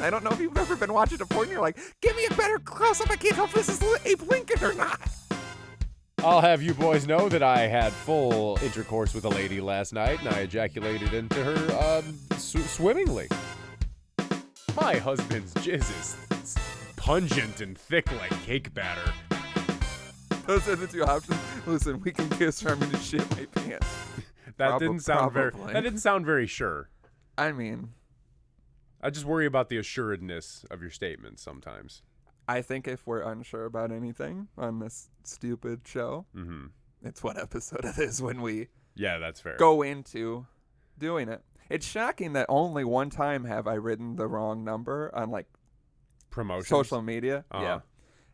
I don't know if you've ever been watching a porn and you're like, give me a better close-up. I can't tell if this is Abe Lincoln or not. I'll have you boys know that I had full intercourse with a lady last night, and I ejaculated into her swimmingly. My husband's jizz is pungent and thick like cake batter. Those are the two options. Listen, we can kiss or I'm gonna shit my pants. That didn't sound very sure. I mean, I just worry about the assuredness of your statements sometimes. I think if we're unsure about anything on this stupid show, it's what episode it is when we that's fair. Go into doing it. It's shocking that only one time have I written the wrong number on like promotions, social media. Yeah.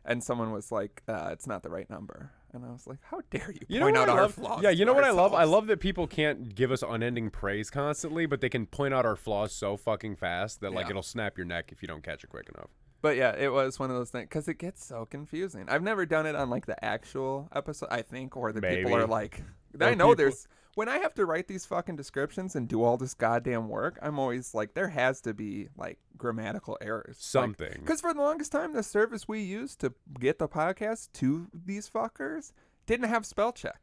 And someone was like, it's not the right number. And I was like, how dare you point out our flaws? Yeah, you know what I love? I love that people can't give us unending praise constantly, but they can point out our flaws so fucking fast that like it'll snap your neck if you don't catch it quick enough. But yeah, it was one of those things because it gets so confusing. I've never done it on like the actual episode, I think, or the people are like, I know there's, when I have to write these fucking descriptions and do all this goddamn work, I'm always like, there has to be like grammatical errors. Something. Because for the longest time, the service we used to get the podcast to these fuckers didn't have spell check.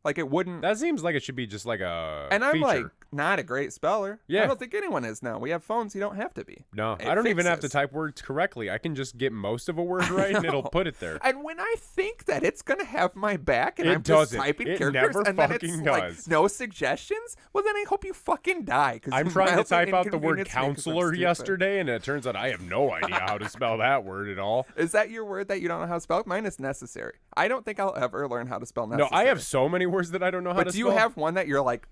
Like it wouldn't. That seems like it should be just like a And I'm feature. like, not a great speller. Yeah. I don't think anyone is now. We have phones. You don't have to be. No, I don't even have to type words correctly. I can just get most of a word right and it'll put it there. And when I think that it's going to have my back and I'm doesn't. just typing It characters never and then fucking it's does. like no suggestions, well then I hope you fucking die. I'm trying to type out the word inconvenience me 'cause I'm counselor stupid. yesterday and it turns out I have no idea how to spell that word at all. Is that your word that you don't know how to spell? Mine is necessary. I don't think I'll ever learn how to spell necessary. No, I have so many words that I don't know how to But spell. do you have one that you're like,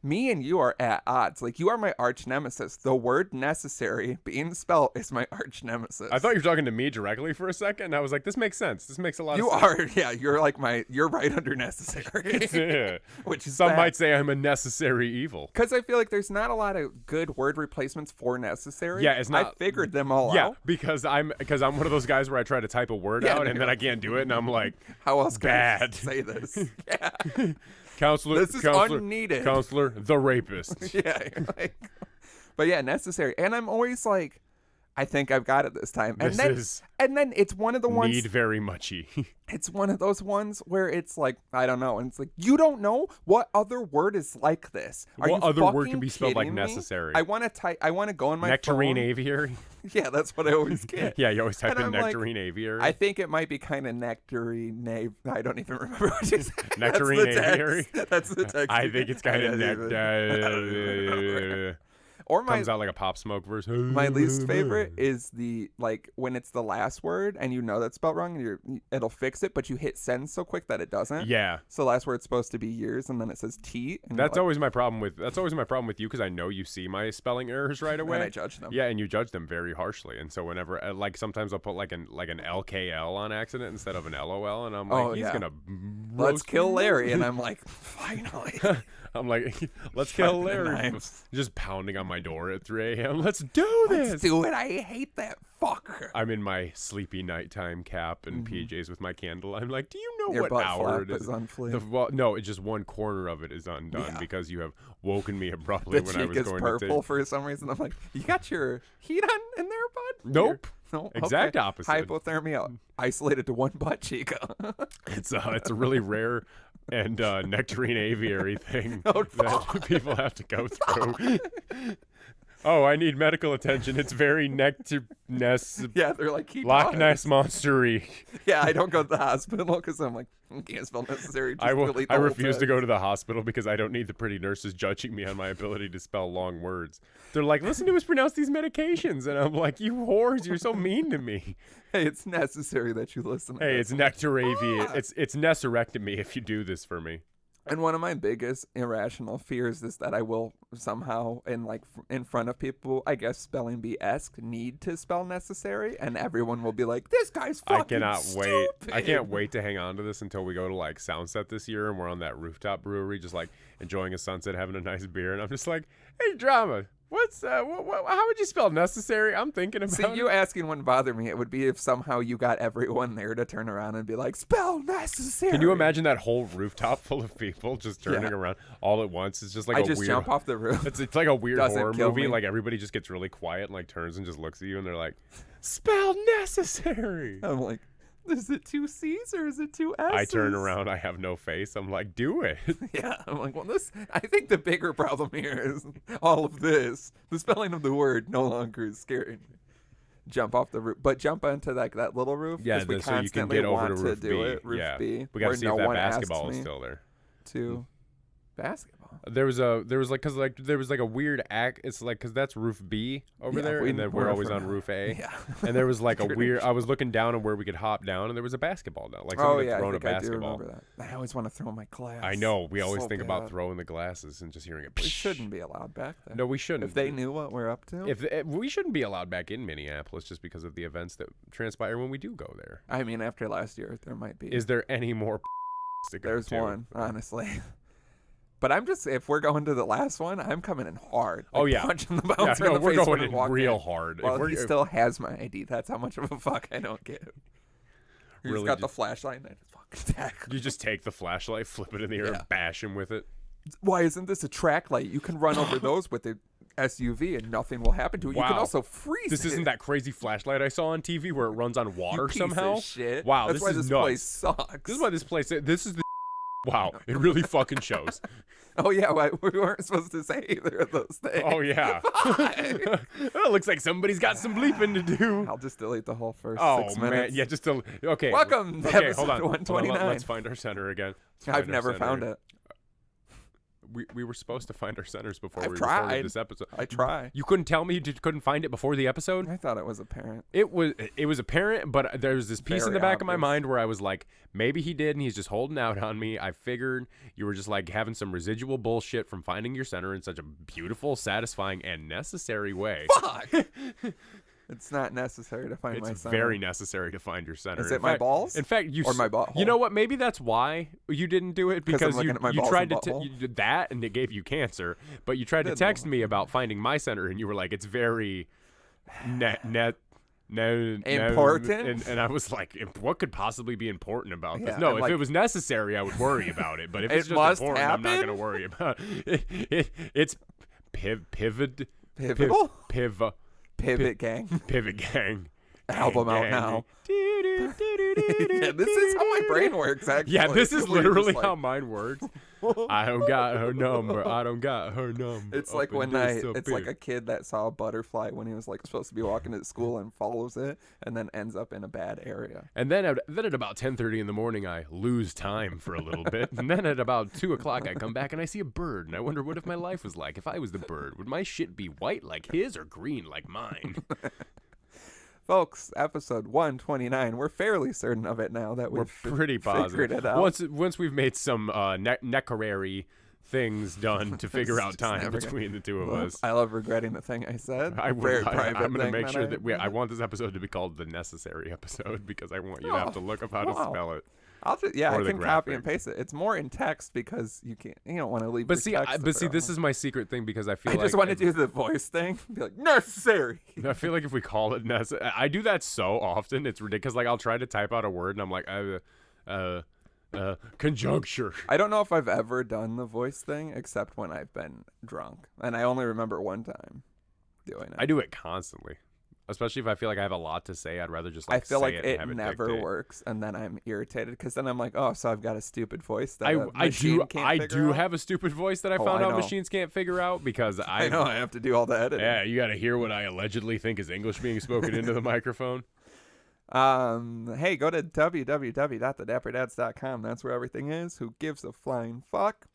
me and you are at odds? Like, you are my arch nemesis. The word necessary being spelled is my arch nemesis. I thought you were talking to me directly for a second, and I was like, this makes sense. This makes a lot of sense. You are, yeah, you're like you're right under necessary. Yeah. Which is Some bad. might say I'm a necessary evil. Because I feel like there's not a lot of good word replacements for necessary. Yeah, it's not. I figured them all Yeah, out. because I'm one of those guys where I try to type a word out and then I can't do it, and I'm like, How else can I bad. say this? Yeah. counselor, This is counselor, unneeded. counselor, the rapist. Yeah. You're like, but yeah, necessary. And I'm always like, I think I've got it this time. And then it's one of the ones. Need very muchy. It's one of those ones where it's like, I don't know. And it's like, you don't know what other word is like this. Are What you other word fucking can be spelled like kidding me? necessary? I want to go on my Nectarine phone. aviary? Yeah, that's what I always get. Yeah, you always type And in I'm like, nectarine aviary. I think it might be kind of nectarine. I don't even remember what you said. Nectarine That's the text. aviary? That's the text. I think it's kind of Or my comes out like a Pop Smoke verse. my least favorite is the like when it's the last word and you know that's spelled wrong and it'll fix it, but you hit send so quick that it doesn't. Yeah. So the last word's supposed to be years and then it says T. And That's always my problem with you because I know you see my spelling errors right away. And I judge them. Yeah, and you judge them very harshly. And so whenever like sometimes I'll put like an LKL on accident instead of an LOL, and I'm like, he's gonna let's roast kill me. Larry, and I'm like, finally. I'm like, let's kill Sharpen the Larry. knives. Just pounding on my door at 3 a.m. Let's do this. Let's do it. I hate that fucker. I'm in my sleepy nighttime cap and PJs with my candle. I'm like, do you know Your what butt hour flap it is? is on fleek. Well, no, it's just one corner of it is undone because you have woken me abruptly The when I was cheek is going purple to take. for some reason. I'm like, you got your heat on in there, bud? Nope. No, Exact okay. opposite. Hypothermia isolated to one butt cheek. It's a really rare and nectarine aviary thing Oh, that people have to go through. Oh, I need medical attention. It's very Yeah, they're like, keep Loch on. Ness monstery. Yeah, I don't go to the hospital because I'm like, can't spell necessary. I refuse to go to the hospital because I don't need the pretty nurses judging me on my ability to spell long words. They're like, listen to us pronounce these medications. And I'm like, you whores, you're so mean to me. Hey, it's necessary that you listen. Hey, it's nectaravia. It's Nesserectomy if you do this for me. And one of my biggest irrational fears is that I will somehow, in front of people, I guess spelling bee-esque, need to spell necessary, and everyone will be like, "This guy's fucking I cannot wait. stupid." I can't wait to hang on to this until we go to like Soundset this year, and we're on that rooftop brewery, just like enjoying a sunset, having a nice beer, and I'm just like, "Hey, drama, How would you spell necessary? I'm thinking about See, you asking wouldn't bother me. It would be if somehow you got everyone there to turn around and be like, spell necessary. Can you imagine that whole rooftop full of people just turning around all at once? It's just like I just jump off the roof. It's like a weird horror movie. Me. Like everybody just gets really quiet and like turns and just looks at you and they're like, spell necessary. I'm like, is it 2 C's or is it 2 S's? I turn around, I have no face. I'm like, do it. Yeah, I'm like, well, I think the bigger problem here is all of this. The spelling of the word no longer is scaring me. Jump off the roof, but jump onto like that little roof. Yeah, we so you can get over to roof B. Roof B. We got to see if that basketball is still there. To basketball. There was a weird act. It's like because that's roof B over there, and then we're always on roof A. Yeah. And there was like a weird. I was looking down on where we could hop down, and there was a basketball down. Like someone had thrown a basketball. I do remember that. I always want to throw my glass. I know. We always think about throwing the glasses and just hearing it. We shouldn't be allowed back there. No, we shouldn't. If they knew what we're up to. We shouldn't be allowed back in Minneapolis just because of the events that transpire when we do go there. I mean, after last year, there might be. Is there any more? There's one, honestly. But I'm just, if we're going to the last one, I'm coming in hard. Like punching the bouncer in the we're face going in real hard. Well, he still has my ID. That's how much of a fuck I don't give. He's really got the flashlight and I just fucking attack him. You just take the flashlight, flip it in the air, and bash him with it. Why isn't this a track light? You can run over those with the SUV and nothing will happen to it. Wow. You can also freeze This isn't that crazy flashlight I saw on TV where it runs on water somehow. Of shit. Wow, that's why this place sucks. This is why this place. This is the. Wow, it really fucking shows. Oh, yeah, we weren't supposed to say either of those things. Oh, yeah. It looks like somebody's got some bleeping to do. I'll just delete the whole first 6 minutes. Oh, man. Yeah, just okay. Welcome to episode 129. Let's find our center again. I've never found it. We were supposed to find our centers before we recorded this episode. I try. You couldn't tell me you couldn't find it before the episode? I thought it was apparent. It was apparent, but there was this piece in the back of my mind where I was like, maybe he did and he's just holding out on me. I figured you were just like having some residual bullshit from finding your center in such a beautiful, satisfying, and necessary way. Fuck! It's not necessary to find my center. It's very necessary to find your center. Is it my balls? In fact, or my butthole? You know what? Maybe that's why you didn't do it because you tried to you did that and it gave you cancer. But you tried to text me about finding my center and you were like, it's very important. And I was like, what could possibly be important about this? No, if it was necessary, I would worry about it. But if it's just important, I'm not going to worry about it. It's pivotal. Pivot Gang. Pivot Gang. Album out now. Yeah, this is how my brain works, actually. Yeah, this is literally how mine works. I don't got her number. I don't got her number. It's like it's like a kid that saw a butterfly when he was like supposed to be walking to school and follows it and then ends up in a bad area. And then at about 10:30 in the morning, I lose time for a little bit. And then at about 2 o'clock, I come back and I see a bird. And I wonder what if my life was like. If I was the bird, would my shit be white like his or green like mine? Folks, episode 129. We're fairly certain of it now that we're pretty positive. It out. Once we've made some necessary things done to figure out time between the two of us. I love regretting the thing I said. I'm going to make sure that I want this episode to be called the necessary episode because I want you to have to look up how to spell it. I can copy and paste it. It's more in text because you don't want to leave. But see, this is my secret thing because I feel like I just want to do the voice thing. Be like necessary. I feel like if we call it necessary, I do that so often. It's ridiculous. Like I'll try to type out a word and I'm like, conjuncture. I don't know if I've ever done the voice thing except when I've been drunk, and I only remember one time doing it. I do it constantly. Especially if I feel like I have a lot to say, I'd rather just like I feel say like it it never works, and then I'm irritated because then I'm like, oh, so I've got a stupid voice that I do have a stupid voice that I found out machines can't figure out because I know I have to do all the editing. Yeah, you got to hear what I allegedly think is English being spoken into the microphone. Hey, go to www.thedapperdads.com. That's where everything is. Who gives a flying fuck?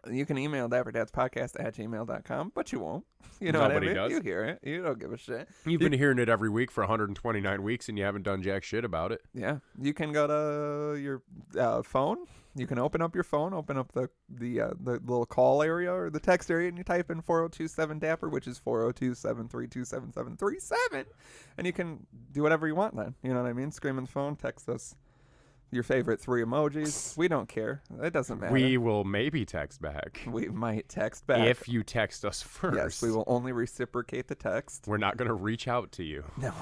You can email dapperdadspodcast@gmail.com, but you won't. You know Nobody what I mean? does. You hear it. You don't give a shit. You've been hearing it every week for 129 weeks, and you haven't done jack shit about it. Yeah. You can go to your phone. You can open up your phone, open up the little call area or the text area, and you type in 4027-DAPPER, which is 402-732-7737, and you can do whatever you want then. You know what I mean? Scream on the phone, text us your favorite 3 emojis. We don't care. It doesn't matter. We will maybe text back. We might text back. If you text us first. Yes, we will only reciprocate the text. We're not going to reach out to you. No,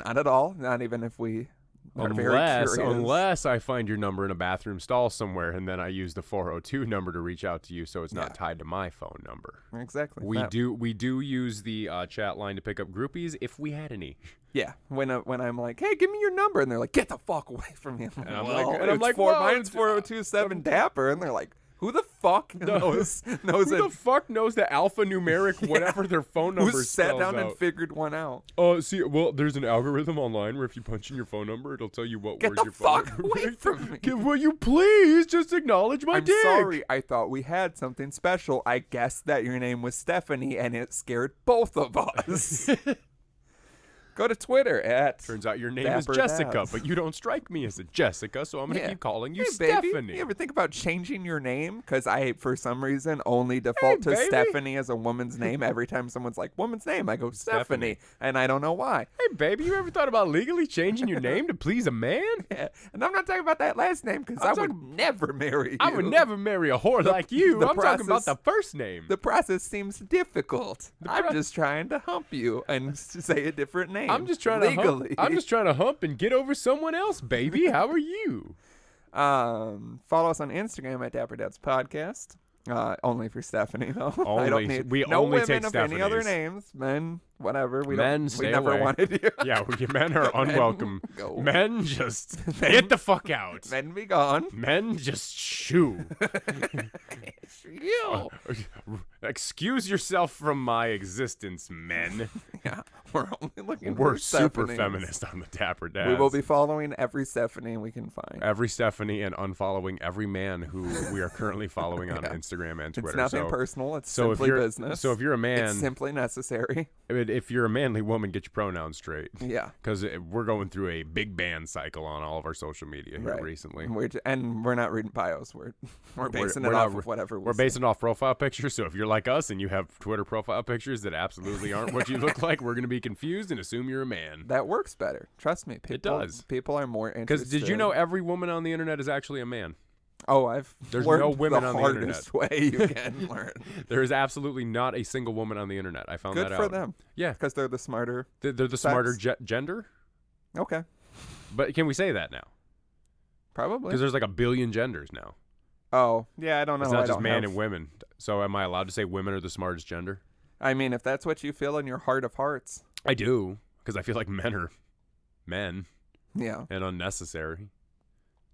not at all. Not even if we are very curious. Unless I find your number in a bathroom stall somewhere, and then I use the 402 number to reach out to you, so it's not tied to my phone number. Exactly. We do use the chat line to pick up groupies if we had any. Yeah, when I'm like, hey, give me your number, and they're like, get the fuck away from me. And I'm like, mine's 4027 Dapper, and they're like, who the fuck knows Who the fuck knows the alphanumeric whatever their phone number Who sat down out? and figured one out? See, well, there's an algorithm online where if you punch in your phone number, it'll tell you what Get words the your phone fuck away from me. Will you please just acknowledge my dick? I'm sorry. I thought we had something special. I guessed that your name was Stephanie, and it scared both of us. Go to Twitter at Turns out your name Dapper is Jessica, Dads. but you don't strike me as a Jessica, so I'm going to keep calling you Hey, Stephanie. baby, you ever think about changing your name? Because I, for some reason, only default to Stephanie as a woman's name. Every time someone's like, woman's name, I go Stephanie. And I don't know why. Hey, baby, you ever thought about legally changing your name to please a man? Yeah. And I'm not talking about that last name, because I would never marry you. I would never marry a whore like you. I'm talking about the first name. The process seems difficult. I'm just trying to hump you and say a different name. I'm just trying to hump. I'm just trying to hump and get over someone else, baby. How are you? Follow us on Instagram at dapperdadspodcast. Only for Stephanie, though. Only, I don't need we no only women take of any other names. Men, whatever. We never away. wanted you. Yeah, men are unwelcome. Men just get the fuck out. Men be gone. Men just shoo. Excuse yourself from my existence, men. Yeah, we're only looking We're for super Stephanies. feminist on the Dapper Dads. We will be following every Stephanie we can find. Every Stephanie and unfollowing every man who we are currently following on Instagram and Twitter. It's nothing personal. It's simply business. So if you're a man, it's simply necessary. I mean, if you're a manly woman, get your pronouns straight. Yeah. Because we're going through a big ban cycle on all of our social media here recently. We're not reading bios. We're basing it off of whatever we're basing it off profile pictures. So if you're like us and you have Twitter profile pictures that absolutely aren't what you look like, we're going to be confused and assume you're a man. That works better. Trust me. It does. People are more interested. Because did you know every woman on the internet is actually a man? Oh, There's learned no women the on the internet. hardest way you can learn. There is absolutely not a single woman on the internet. I found that out. Good for them. Yeah. Because they're the smarter. They're the smarter gender. Okay. But can we say that now? Probably. Because there's like a billion genders now. Oh, yeah, I don't know. It's not just man and women. So am I allowed to say women are the smartest gender? I mean, if that's what you feel in your heart of hearts. I do. Because I feel like men are men. Yeah. And unnecessary.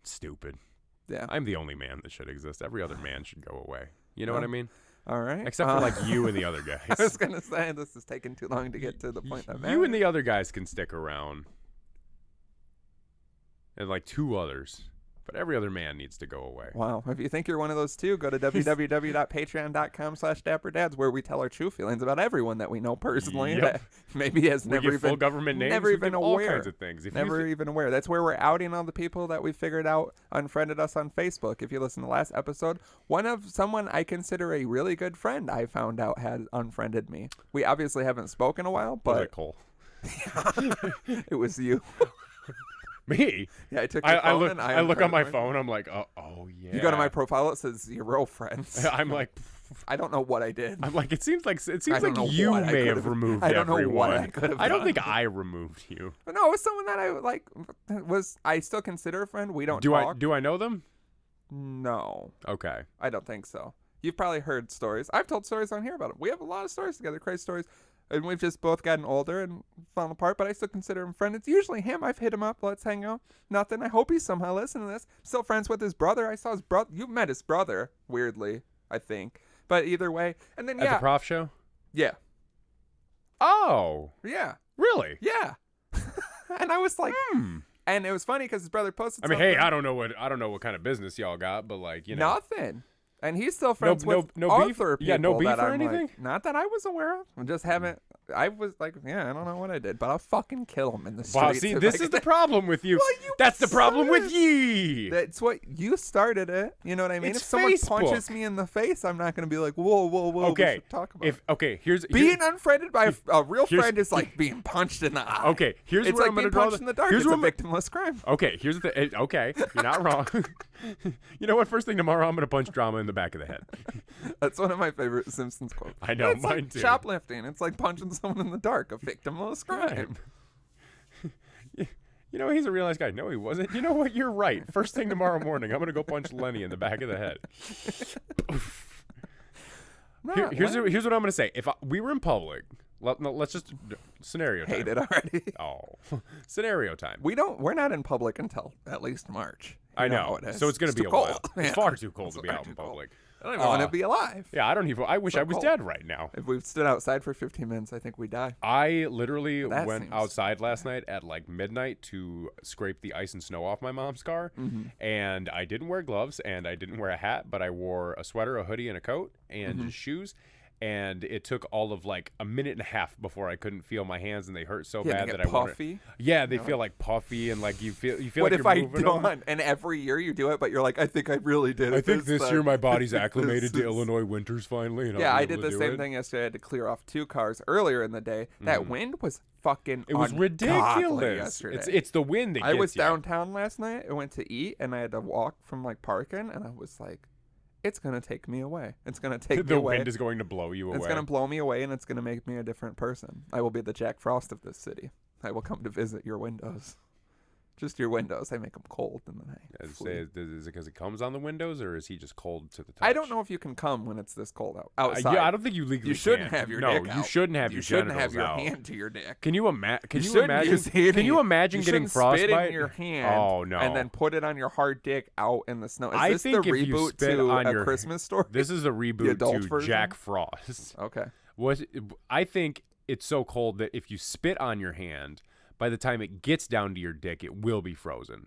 Stupid. Yeah. I'm the only man that should exist. Every other man should go away. You know what I mean? All right. Except for like you and the other guys. I was going to say, this is taking too long to get to the point that you and the other guys can stick around. And like 2 others. But every other man needs to go away. Wow. If you think you're one of those two, go to www.patreon.com/dapperdads, where we tell our true feelings about everyone that we know personally. Yep. That maybe has never even full government names. never even aware. All kinds of things. Never even aware. That's where we're outing all the people that we figured out unfriended us on Facebook. If you listen to the last episode, someone I consider a really good friend I found out had unfriended me. We obviously haven't spoken in a while, but was it Cole? It was you. Me? Yeah, I took your phone and I look on my phone. I'm like, oh yeah. You go to my profile. It says 0 friends. I'm like, I don't know what I did. I'm like, it seems like you may have removed I don't know everyone. what I could have I don't done. think I removed you. But no, it was someone that I still consider a friend. We don't talk. Do I know them? No. Okay. I don't think so. You've probably heard stories. I've told stories on here about it. We have a lot of stories together, crazy stories. And we've just both gotten older and fallen apart, but I still consider him a friend. It's usually him. I've hit him up. Let's hang out. Nothing. I hope he's somehow listening to this. Still friends with his brother. I saw his brother. You met his brother, weirdly, I think. But either way. And then, At the prof show? Yeah. Oh. Yeah. Really? Yeah. And I was like, And it was funny because his brother posted I mean, hey, I don't know what kind of business y'all got, but like, you know. Nothing. And he's still friends with other people. Yeah, no beef that or I'm anything? Like, not that I was aware of. I just haven't. I was like, yeah, I don't know what I did, but I'll fucking kill him in the street. Wow, see, this is the problem with you. Well, That's the problem with ye. That's what you started it. You know what I mean? It's if someone Facebook. punches me in the face, I'm not going to be like, whoa, Okay. we should talk about it. Here's Being unfriended by a real friend is like being punched in the eye. Okay, here's it's where like I'm going to being draw punched in the dark. It's a victimless crime. Okay, here's the okay, you're not wrong. You know what? First thing tomorrow, I'm going to punch Drama in the back of the head. That's one of my favorite Simpsons quotes. I know, it's mine like too. Shoplifting. It's like punching someone in the dark. A victimless crime. You know, he's a real nice guy. No, he wasn't. You know what? You're right. First thing tomorrow morning, I'm going to go punch Lenny in the back of the head. Here's what I'm going to say. If we were in public, let's just scenario time. Hate it already. Oh, scenario time. We're not in public until at least March. I know. So it's going to be a while. It's far too cold to be out in public. I don't even want to be alive. Yeah, I wish I was dead right now. If we stood outside for 15 minutes, I think we'd die. I literally went outside last night at like midnight to scrape the ice and snow off my mom's car. Mm-hmm. And I didn't wear gloves and I didn't wear a hat, but I wore a sweater, a hoodie, and a coat and just shoes. And it took all of like a minute and a half before I couldn't feel my hands, and they hurt so bad that I puffy. Yeah, they feel like puffy, and like you feel what like if you're moving don't? them. And every year you do it, but you're like, I think I really did. I think this year my body's acclimated to Illinois winters finally. And I did the same thing yesterday. I had to clear off 2 cars earlier in the day. That wind was fucking. It was ridiculous. Yesterday. It's the wind that gets I was you. downtown last night. I went to eat, and I had to walk from like parking, and I was like, it's going to take me away. It's going to take me away. The wind is going to blow you away. It's going to blow me away, and it's going to make me a different person. I will be the Jack Frost of this city. I will come to visit your windows. Just your windows. I make them cold, and then I flee. Is it because it comes on the windows, or is he just cold to the touch? I don't know if you can come when it's this cold outside. Yeah, I don't think you legally. You shouldn't have your dick out. No, you shouldn't have your genitals out. You shouldn't have your hand to your dick. Can you imagine? Can you imagine getting frostbite? Spit in your hand. Oh no! And then put it on your hard dick out in the snow. I think the reboot to A Christmas Story? This is the reboot to version? Jack Frost. Okay. I think it's so cold that if you spit on your hand, by the time it gets down to your dick, it will be frozen.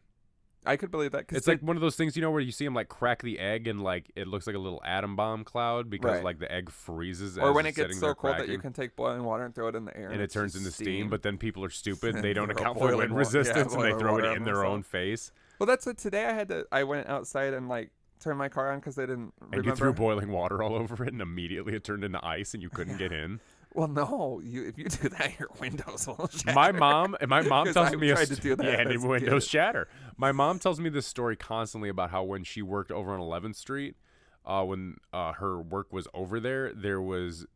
I could believe that. It's like one of those things, you know, where you see them like crack the egg and like it looks like a little atom bomb cloud because like the egg freezes. Or when it gets so cold that you can take boiling water and throw it in the air. And it turns into steam. But then people are stupid. They don't account for wind resistance and they throw it in their own face. Well, that's what today I went outside and like turned my car on because I didn't remember. And you threw boiling water all over it and immediately it turned into ice and you couldn't get in. Well, no. If you do that, your windows will shatter. My mom tells me windows shatter. My mom tells me this story constantly about how when she worked over on 11th Street, when her work was over there,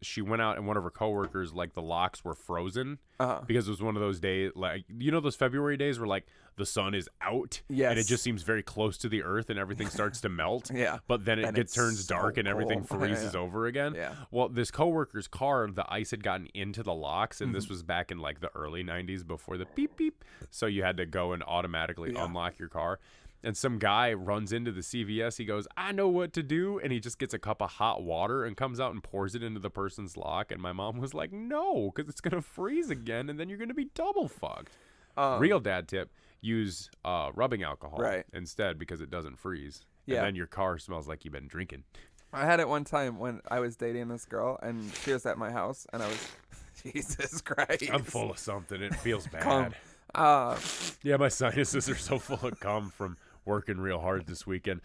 she went out and one of her coworkers, like the locks were frozen because it was one of those days, like you know those February days where like the sun is out and it just seems very close to the earth and everything starts to melt. But then it turns dark and everything freezes over again. Well, this coworker's car, the ice had gotten into the locks, and this was back in like the early 90s before the beep beep. So you had to go and automatically unlock your car. And some guy runs into the CVS. He goes, I know what to do. And he just gets a cup of hot water and comes out and pours it into the person's lock. And my mom was like, no, because it's going to freeze again. And then you're going to be double fucked. Real dad tip, use rubbing alcohol instead because it doesn't freeze. And then your car smells like you've been drinking. I had it one time when I was dating this girl and she was at my house and I was, Jesus Christ. I'm full of something. It feels bad. Yeah, my sinuses are so full of cum from working real hard this weekend.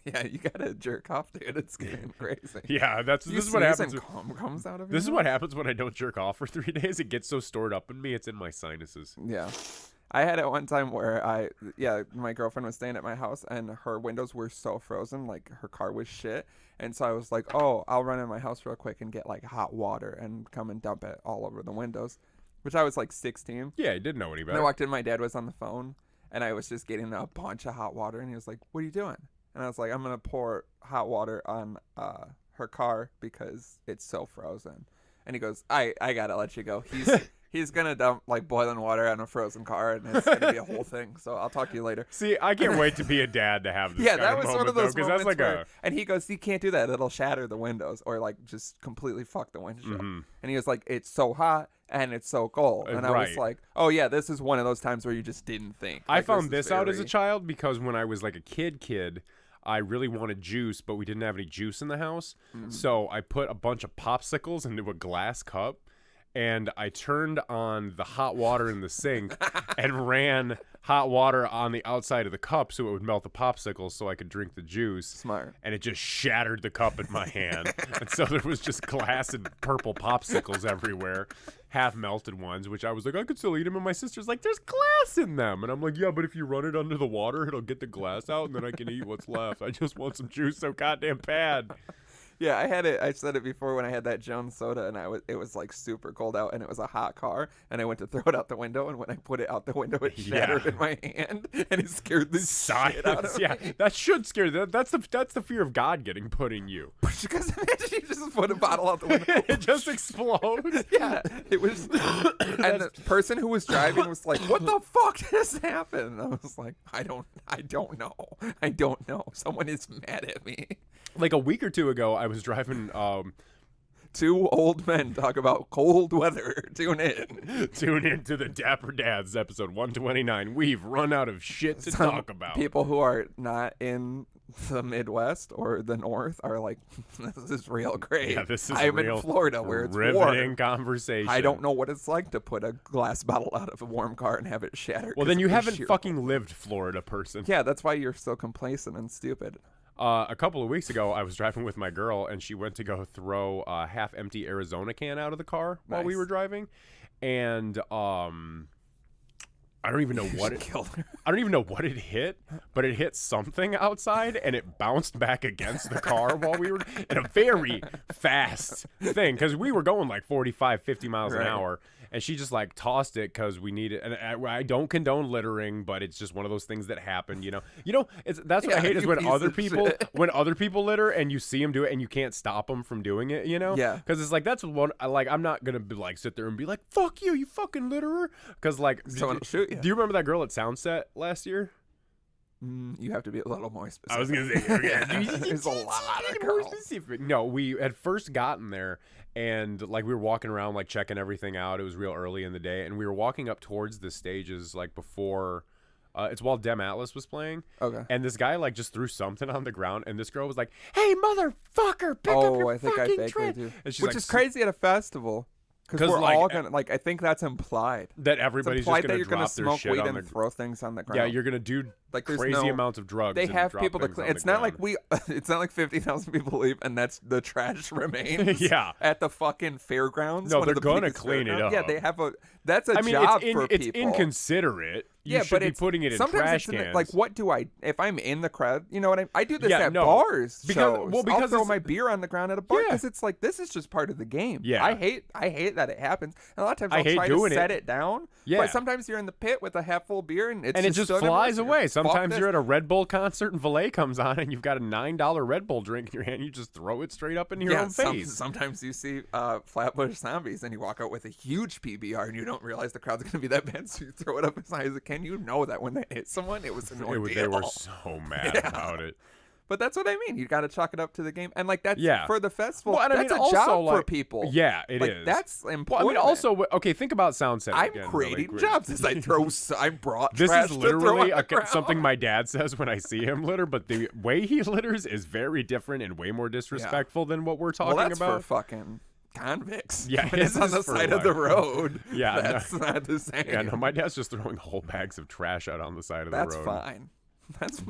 Yeah, you gotta jerk off, dude. It's getting crazy. Yeah, this is what happens. Comes out of this is what happens when I don't jerk off for 3 days. It gets so stored up in me, it's in my sinuses. Yeah, I had it one time where my girlfriend was staying at my house and her windows were so frozen, like her car was shit. And so I was like, oh, I'll run in my house real quick and get like hot water and come and dump it all over the windows. Which I was like 16. Yeah, he didn't know any better. And I walked in, my dad was on the phone, and I was just getting a bunch of hot water, and he was like, what are you doing? And I was like, I'm going to pour hot water on her car because it's so frozen. And he goes, I got to let you go. He's going to dump like boiling water on a frozen car, and it's going to be a whole thing. So I'll talk to you later. See, I can't wait to be a dad to have this kind of moment, one of those moments that's like where, and he goes, you can't do that. It'll shatter the windows or like just completely fuck the windshield. Mm-hmm. And he was like, it's so hot. And it's so cold. And I was like, oh, yeah, this is one of those times where you just didn't think. I found this out as a child because when I was like a kid, I really wanted juice, but we didn't have any juice in the house. So I put a bunch of popsicles into a glass cup, and I turned on the hot water in the sink and ran hot water on the outside of the cup so it would melt the popsicles so I could drink the juice. Smart. And it just shattered the cup in my hand. And so there was just glass and purple popsicles everywhere, half melted ones, which I was like, I could still eat them. And my sister's like, there's glass in them. And I'm like, yeah, but if you run it under the water, it'll get the glass out and then I can eat what's left. I just want some juice so goddamn bad. Yeah, I had it. I said it before when I had that Jones soda, and it was like super cold out, and it was a hot car, and I went to throw it out the window, and when I put it out the window, it shattered in my hand, and it scared the shit out of me. That should scare. That's the fear of God getting put in you. Because imagine you just put a bottle out the window, it just explodes. Yeah, it was. And the person who was driving was like, "What the fuck just happened?" And I was like, "I don't know. Someone is mad at me." Like a week or two ago, I was driving. Two old men talk about cold weather. Tune in. Tune in to the Dapper Dads episode 129. We've run out of shit to talk about. People who are not in the Midwest or the North are like, this is real great. Yeah, this is I'm real in Florida where it's riveting warm. Conversation. I don't know what it's like to put a glass bottle out of a warm car and have it shatter. Well, then you haven't fucking lived Florida, person. Yeah, that's why you're so complacent and stupid. A couple of weeks ago, I was driving with my girl, and she went to go throw a half-empty Arizona can out of the car while we were driving, and I don't even know what it. I don't even know what it hit, but it hit something outside, and it bounced back against the car while we were in a very fast thing because we were going like 45, 50 miles an hour. And she just like tossed it because we needed it. And I don't condone littering, but it's just one of those things that happen. That's what I hate is when other people litter and you see them do it and you can't stop them from doing it. Yeah. Because it's like that's one. I'm not gonna be like sit there and be like fuck you fucking litterer. Because like someone will shoot you. Do you remember that girl at Soundset last year? You have to be a little more specific. I was gonna say there's a lot of more girls. specific. No, we had first gotten there. And like we were walking around like checking everything out. It was real early in the day, and we were walking up towards the stages like before. It's while Dem Atlas was playing. Okay. And this guy like just threw something on the ground, and this girl was like, "Hey, motherfucker, pick up your fucking tray." Which is crazy at a festival. Because we're all gonna I think that's implied. That everybody's just gonna drop their smoke shit weed and throw things on the ground. Yeah, you're gonna do like crazy amounts of drugs. They have people to clean. It's not like it's not like 50,000 people leave and that's the trash remains. Yeah. At the fucking fairgrounds. No, they're gonna clean it up. Yeah, they have that's a job for people. It's inconsiderate. You should be putting it in trash cans. Like, what do I? If I'm in the crowd, you know what I do this at bars. Because I'll throw my beer on the ground at a bar because it's like this is just part of the game. Yeah. I hate that it happens. And a lot of times I'll try to set it down. Yeah. But sometimes you're in the pit with a half full beer and it just flies away. Sometimes you're at a Red Bull concert and Valet comes on and you've got a $9 Red Bull drink in your hand. You just throw it straight up in your own face. Sometimes you see Flatbush Zombies and you walk out with a huge PBR and you don't realize the crowd's going to be that bad, so you throw it up as high as it can. You know that when they hit someone, it was an ordeal. They were so mad about it. But that's what I mean. You got to chalk it up to the game, and like that's for the festival. Well, that's a job for people. Yeah, it is. That's important. Well, I mean, also, okay, think about Soundset. I'm creating jobs as I throw. I brought. This trash is literally to throw something my dad says when I see him litter, but the way he litters is very different and way more disrespectful than what we're talking that's about. For fucking convicts. Yeah, when it's on the side of the road. Yeah, that's not the same. Yeah, no, my dad's just throwing whole bags of trash out on the side of the road. That's fine.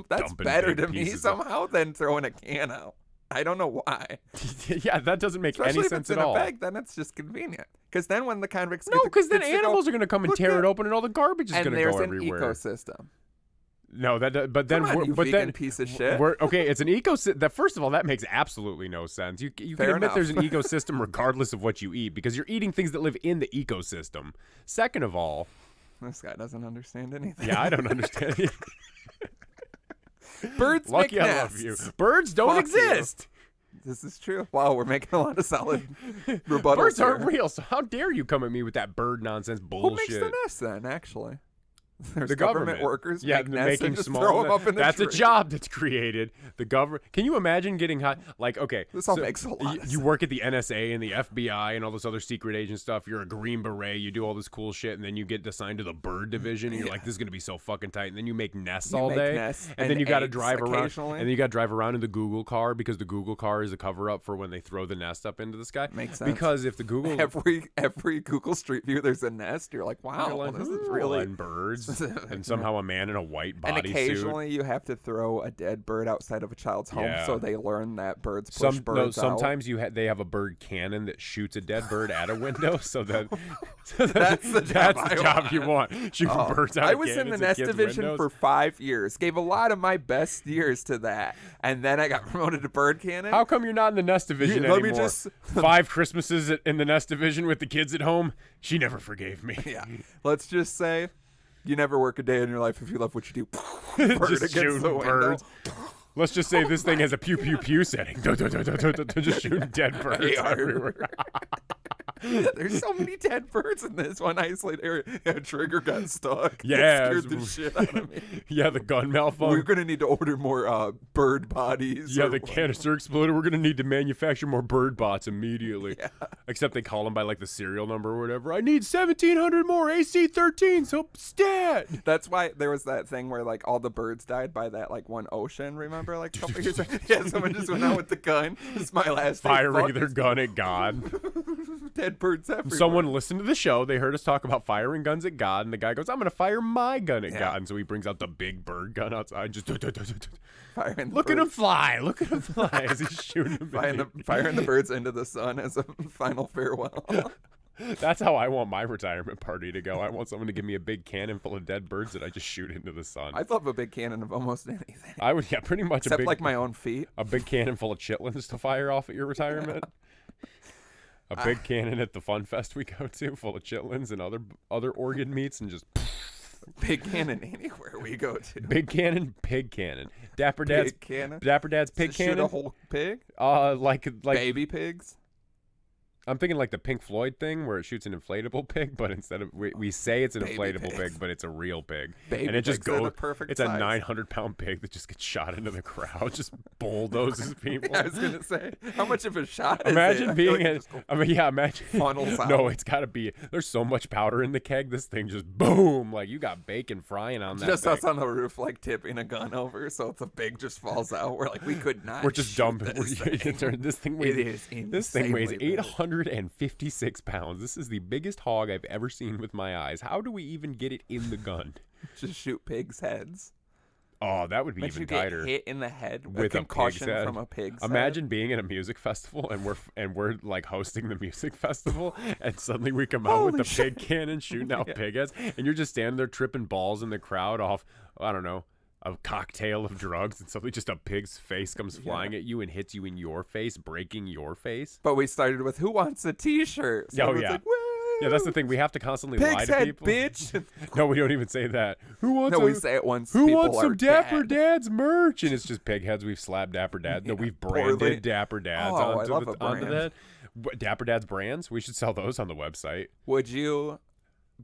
That's better to me somehow than throwing a can out. I don't know why. Yeah, that doesn't make any sense at all. Especially if it's in a bag, then it's just convenient. Because then when the convicts because then animals are going to come and tear it open, and all the garbage is going to go everywhere. And there's an ecosystem. No, but then vegan piece of shit. It's an ecosystem. First of all, that makes absolutely no sense. You can admit there's an ecosystem regardless of what you eat because you're eating things that live in the ecosystem. Second of all, this guy doesn't understand anything. Yeah, I don't understand it. Birds Lucky make I nests. love you. Birds don't exist. This is true. Wow, we're making a lot of solid rebuttals. Birds aren't real, so how dare you come at me with that bird nonsense bullshit? Who makes the nest then, actually? There's government workers making just small. throw them up in the That's tree. a job that's created. The government. Can you imagine getting high? Like, okay, this all makes a lot of you sense. work at the NSA and the FBI and all this other secret agent stuff. You're a Green Beret. You do all this cool shit, and then you get assigned to the bird division. And you're like, this is gonna be so fucking tight. And then you make nests all day, and then you got to drive around. And then you got to drive around in the Google car because the Google car is a cover up for when they throw the nest up into the sky. Makes sense. Because if the Google every Google Street View, there's a nest. You're like, wow, like, this is really and birds, and somehow a man in a white bodysuit. And occasionally you have to throw a dead bird outside of a child's home, so they learn that birds push birds out. Sometimes they have a bird cannon that shoots a dead bird at a window, so that's the job you want. Shooting birds out. I was in the nest division for 5 years. Gave a lot of my best years to that, and then I got promoted to bird cannon. How come you're not in the nest division anymore? Let me just 5 Christmases in the nest division with the kids at home. She never forgave me. Yeah. Let's just say you never work a day in your life if you love what you do. Just shooting birds. Let's just say this thing has a pew pew pew setting. Just shooting dead birds everywhere. There's so many dead birds in this one isolated area. A trigger got stuck. Yeah, it scared the shit out of me. Yeah, the gun malfunction. We're gonna need to order more bird bodies. Yeah, the canister exploded. We're gonna need to manufacture more bird bots immediately. Yeah. Except they call them by like the serial number or whatever. I need 1,700 more AC-13. So stat. That's why there was that thing where like all the birds died by that like one ocean. Remember, like a couple years ago? Yeah, someone just went out with the gun. It's my last firing their gun at God. Dead birds everywhere. Someone listened to the show. They heard us talk about firing guns at God, and the guy goes, "I'm gonna fire my gun at God." And so he brings out the big bird gun outside, just look at him fly! Look at him fly as he's shooting them. Firing the birds into the sun as a final farewell. That's how I want my retirement party to go. I want someone to give me a big cannon full of dead birds that I just shoot into the sun. I'd love a big cannon of almost anything. I would, yeah, pretty much. Except like my own feet. A big cannon full of chitlins to fire off at your retirement. A big cannon at the fun fest we go to, full of chitlins and other organ meats, and just big cannon anywhere we go to. Big cannon, pig cannon. Dapper Dad's pig cannon. Dapper Dad's pig cannon. Shoot a whole pig. Like baby pigs. I'm thinking like the Pink Floyd thing where it shoots an inflatable pig, but instead of we say it's an inflatable pig, but it's a real pig, and it just goes. It's a 900-pound pig that just gets shot into the crowd, just bulldozes people. Yeah, I was gonna say, how much of a shot? Imagine is it? being imagine funnels out. No, it's got to be. There's so much powder in the keg. This thing just boom, like you got bacon frying on that. Just thing. us on the roof, like tipping a gun over, so the pig just falls out. We're like, we could not. We're just dumping. This thing weighs. This thing weighs 856 pounds. This is the biggest hog I've ever seen with my eyes. How do we even get it in the gun? Just shoot pigs' heads. Oh, that would be even tighter. Get hit in the head with a concussion pig's head. From a pig's Imagine head. being at a music festival and we're like hosting the music festival, and suddenly we come out with the pig cannon shooting out pig heads, and you're just standing there tripping balls in the crowd off, I don't know, a cocktail of drugs, and suddenly just a pig's face comes flying at you and hits you in your face, breaking your face. But we started with "Who wants a T-shirt?" So yeah. Like, yeah, that's the thing. We have to constantly Pig's lie to head, people. Bitch. No, we don't even say that. We say it once. Who wants some Dapper Dad's merch? And it's just pig heads. We've slapped Dapper Dads. No, we've branded Dapper Dads onto that. Dapper Dad's brands. We should sell those on the website. Would you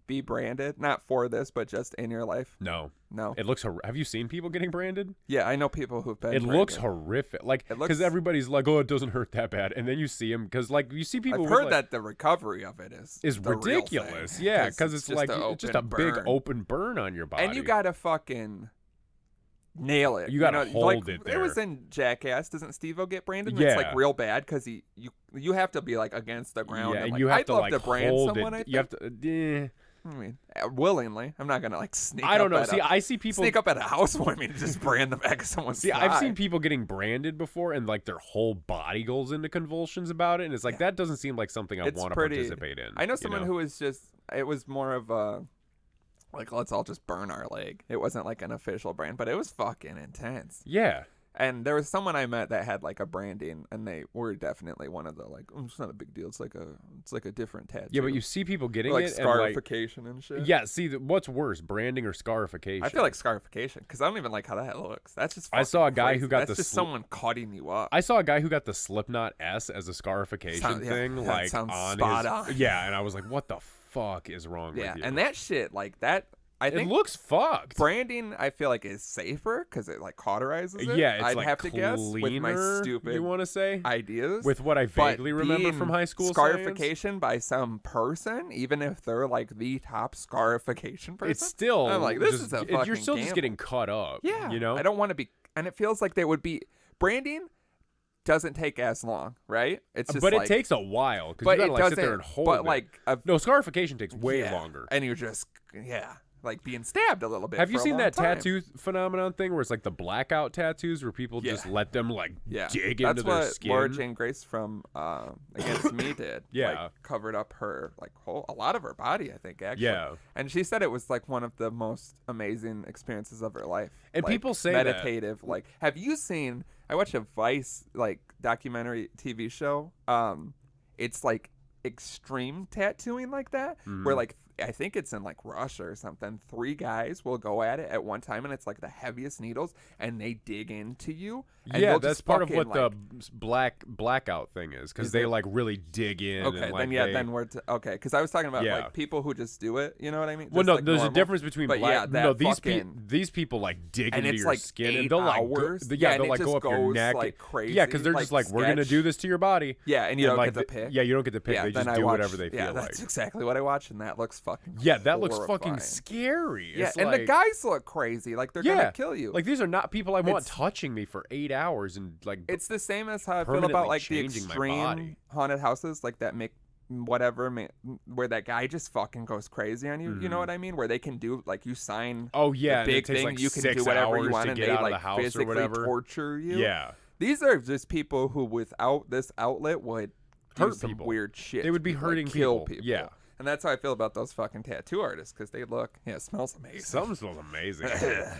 be branded? Not for this, but just in your life? No. It looks have you seen people getting branded? Yeah, I know people who've been branded. Looks horrific. Like, because everybody's like, oh, it doesn't hurt that bad. And then you see them, because like you see people. I've heard that the recovery of it is ridiculous. Yeah, because it's like it's just a big open burn on your body. And you gotta fucking nail it. You gotta hold it there. It was in Jackass. Doesn't Steve-O get branded? Yeah. It's like real bad because you have to be like against the ground. Yeah, and you have I'd to love like to brand hold someone. it. I think. You have to. I mean, willingly. I'm not gonna like sneak. I don't know. See, I see people sneak up at a housewarming and just brand the back of someone's. See, I've seen people getting branded before, and like their whole body goes into convulsions about it, and it's like that doesn't seem like something I want to participate in. I know someone who was just. It was more of a. Like, let's all just burn our leg. It wasn't like an official brand, but it was fucking intense. Yeah. And there was someone I met that had like a branding, and they were definitely one of the like, oh, it's not a big deal. It's like a different tattoo. Yeah, but you see people getting like it scarification and shit. Yeah, see, what's worse, branding or scarification? I feel like scarification because I don't even like how that looks. That's just. I saw a guy crazy. who got that's just someone cutting you up. I saw a guy who got the Slipknot S as a scarification thing, like on spot on. Yeah, and I was like, what the fuck is wrong with you? And that shit like that. It looks fucked. Branding, I feel like, is safer because it like cauterizes it. Yeah, it's I'd like have to guess with my cleaner, stupid you want to say? ideas. With what I vaguely remember from high school scarification by some person, even if they're like the top scarification person. It's still. I'm like, this is a fucking You're still gamble. just getting cut up. Yeah. You know? I don't want to be. And it feels like they would be. Branding doesn't take as long, right? It's just but like, it takes a while because you gotta like sit there and hold but it. Like no, scarification takes way longer. And you're just like being stabbed a little bit. Have you seen that time. tattoo phenomenon thing where it's like the blackout tattoos where people just let them like dig into their skin? That's what Laura Jane Grace from Against Me did. Yeah, like, covered up her like a lot of her body, I think, actually. Yeah, and she said it was like one of the most amazing experiences of her life. And like, people say meditative. Like, have you seen? I watched a Vice like documentary TV show. It's like extreme tattooing like that, where like I think it's in like Russia or something. 3 guys will go at it at one time, and it's like the heaviest needles, and they dig into you. And yeah, that's part of what like, the blackout thing is, because they like really dig in. Okay, and, like, then we're okay. Because I was talking about like people who just do it. You know what I mean? Well, just, no, like, there's normal. a difference between black. No, these people like dig and into it's your like skin, 8 and they'll like hours. they'll like go up your neck. Like crazy. Yeah, because they're just like, we're gonna do this to your body. Yeah, and you don't like, get to pick. Yeah, you don't get to pick. They just do whatever they feel like. Yeah, that's exactly what I watched, and that looks fucking. Yeah, that looks horrifying. fucking scary. Yeah, it's and like, the guys look crazy. Like they're gonna kill you. Like these are not people I want touching me for 8 hours and like. It's the same as how I feel about like the my extreme body. haunted houses, like that make whatever where that guy just fucking goes crazy on you. You know what I mean? Where they can do like you sign. Oh yeah, the big it takes, thing. Like, you can 6 do whatever you want, to and get they out like of the house physically or whatever. torture you. Yeah, these are just people who, without this outlet, would do hurt some people. weird shit. They would be hurting kill people. Yeah. And that's how I feel about those fucking tattoo artists, because they look, it smells amazing. Something smells amazing. I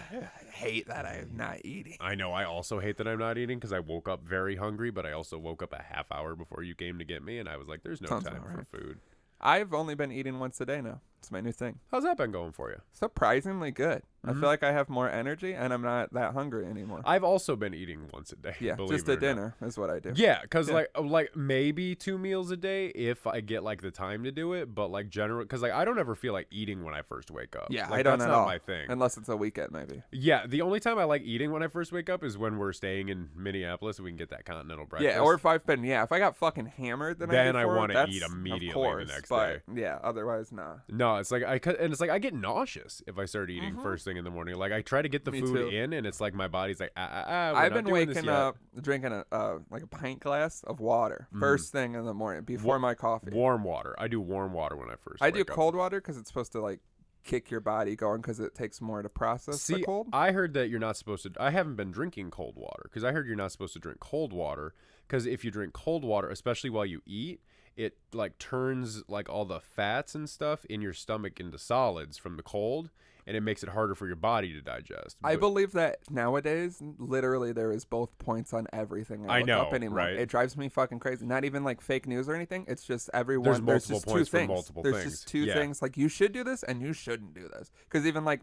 hate that I'm not eating. I know. I also hate that I'm not eating because I woke up very hungry, but I also woke up a half hour before you came to get me, and I was like, there's no time for food. I've only been eating once a day now. It's my new thing. How's that been going for you? Surprisingly good. I feel like I have more energy, and I'm not that hungry anymore. I've also been eating once a day. Yeah, just a dinner is what I do. Yeah, because like maybe 2 meals a day if I get like the time to do it, but like general, because like I don't ever feel like eating when I first wake up. Yeah, like, I don't that's at not all. My thing. Unless it's a weekend, maybe. Yeah, the only time I like eating when I first wake up is when we're staying in Minneapolis and we can get that continental breakfast. Yeah, or if I got fucking hammered the night before, I want to eat immediately the next day. Yeah, otherwise, nah. No, it's like I get nauseous if I start eating first thing in the morning. Like I try to get the food in, and it's like my body's like, I've been waking up drinking a pint glass of water first thing in the morning before my coffee. Warm water. I do warm water when I first. I do cold water because it's supposed to like kick your body going because it takes more to process the cold. I heard that you're not supposed to. I haven't been drinking cold water because I heard you're not supposed to drink cold water because if you drink cold water, especially while you eat, it like turns like all the fats and stuff in your stomach into solids from the cold, and it makes it harder for your body to digest. I believe that nowadays, literally, there is both points on everything I look up anymore. Right? It drives me fucking crazy. Not even like fake news or anything. It's just everyone. There's multiple points for multiple things. There's just two things. Like you should do this and you shouldn't do this. Because even like